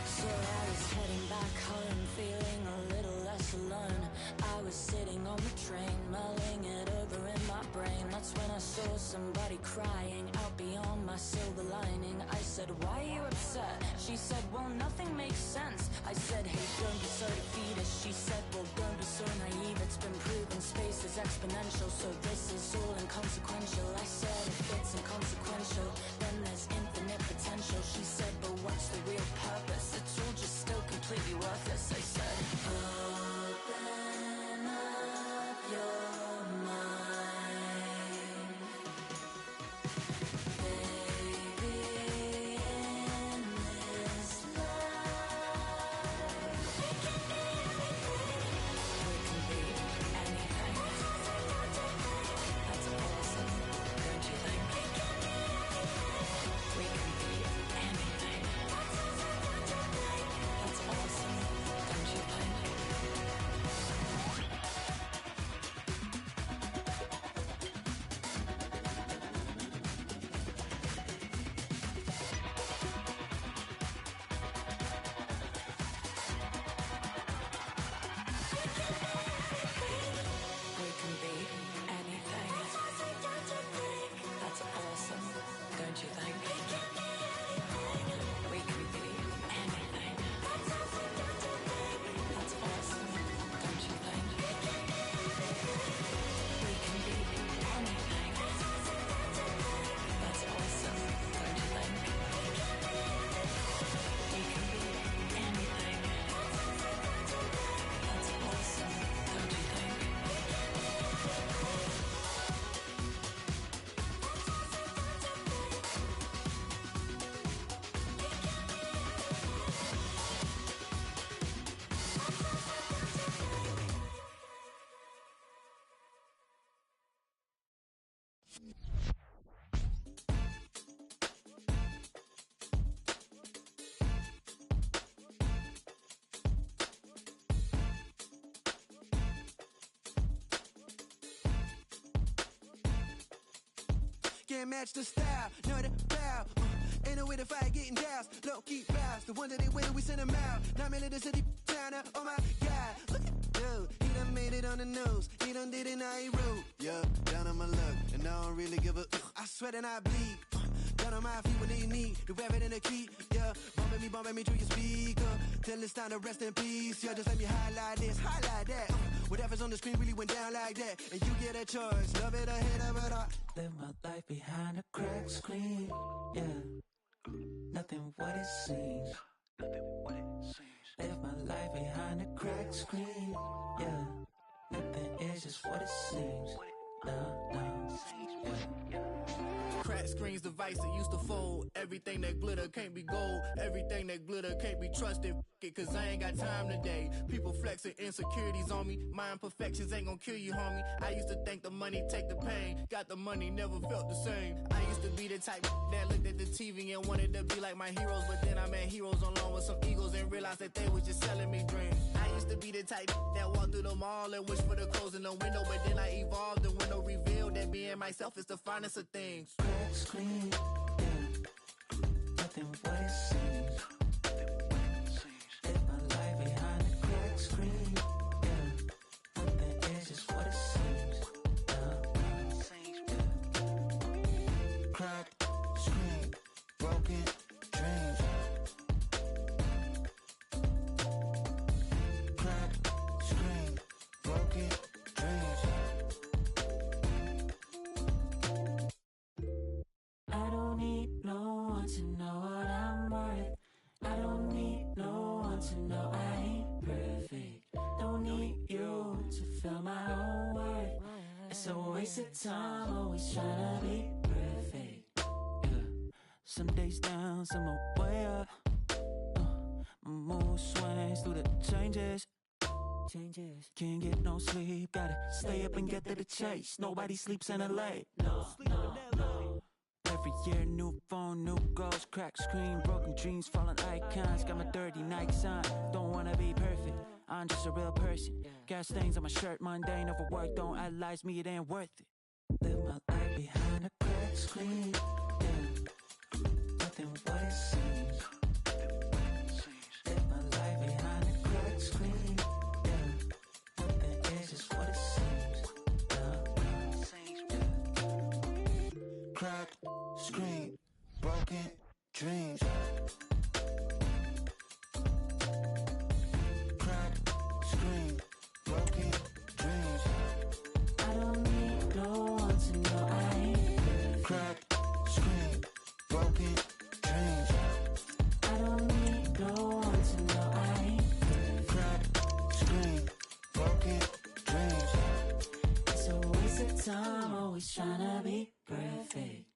So I was heading back home, feeling a little less alone. I was sitting on the train, mulling it over in my brain. That's when I saw somebody crying out beyond my silver lining. I said, why are you upset? She said, well, nothing makes sense. I said, hey, don't be so defeatist. She said, well, don't be so naive. It's been proven space is exponential, so this is all inconsequential. I said, if it's inconsequential, then there's infinite potential. She said, but what's the real purpose? It's all just still completely worthless. I said, open up your mind, baby, in this life we can be anything. That's awesome, don't you think? We can be anything. That's awesome, don't you think? We can be anything. That's awesome, don't you think? We can be anything. That's awesome, don't you think? We can be anything. That's awesome, don't you think? We can be anything. That's awesome, don't you think? Can't match the style, know the bow. Ain't no way to fight getting doused. Low key bounce, the one that they win, we send them out. 9 million city town, oh my god. Look at dude, he done made it on the nose. He done did it, now he rude. Yeah, down on my luck, and I don't really give a. I sweat and I bleed. Down on my feet when they need to wrap it in a key. Yeah, bumping me through your speaker. Till it's time to rest in peace. Yeah, just let me highlight this, highlight that. Whatever's on the screen really went down like that. And you get a choice, love it or hate it, but I live my life behind a cracked screen. Yeah, nothing what it seems. Live my life behind a cracked screen. Yeah, nothing is just what it seems. No, yeah. Crack screens, device that used to fold. Everything that glitter can't be gold. Everything that glitter can't be trusted. F it, cause I ain't got time today. People flexing insecurities on me. My imperfections ain't gonna kill you, homie. I used to think the money take the pain. Got the money, never felt the same. I used to be the type that looked at the TV and wanted to be like my heroes. But then I met heroes along with some egos and realized that they was just selling me dreams. I used to be the type that walked through the mall and wished for the clothes in the window. But then I evolved, the window revealed that being myself is the finest of things. Crack screen, yeah, nothing what it seems. Live my life behind a crack screen, yeah, nothing is just what it seems. crack screen, broken dreams. Crack It's a waste of time, always trying to be perfect. Yeah. Some days down, some are way up. My mood swings through the changes. Can't get no sleep, gotta stay up and get to the chase. Nobody sleeps in LA. No. Every year, new phone, new goals, cracked screen, broken dreams, fallen icons. Got my dirty Nikes on, don't wanna be perfect. I'm just a real person. Got stains on my shirt, mundane, overwork. Don't idolize me, it ain't worth it. Live my life behind a cracked screen. Yeah. Nothing what it seems. Live my life behind a cracked screen. Yeah. Nothing is just what it seems. Cracked screen, broken dreams. Cracked screen, broken dreams. I don't need no one to know I ain't. Cracked screen, broken dreams. I don't need no one to know I ain't. Cracked screen, broken dreams. It's a waste of time, always trying to be perfect.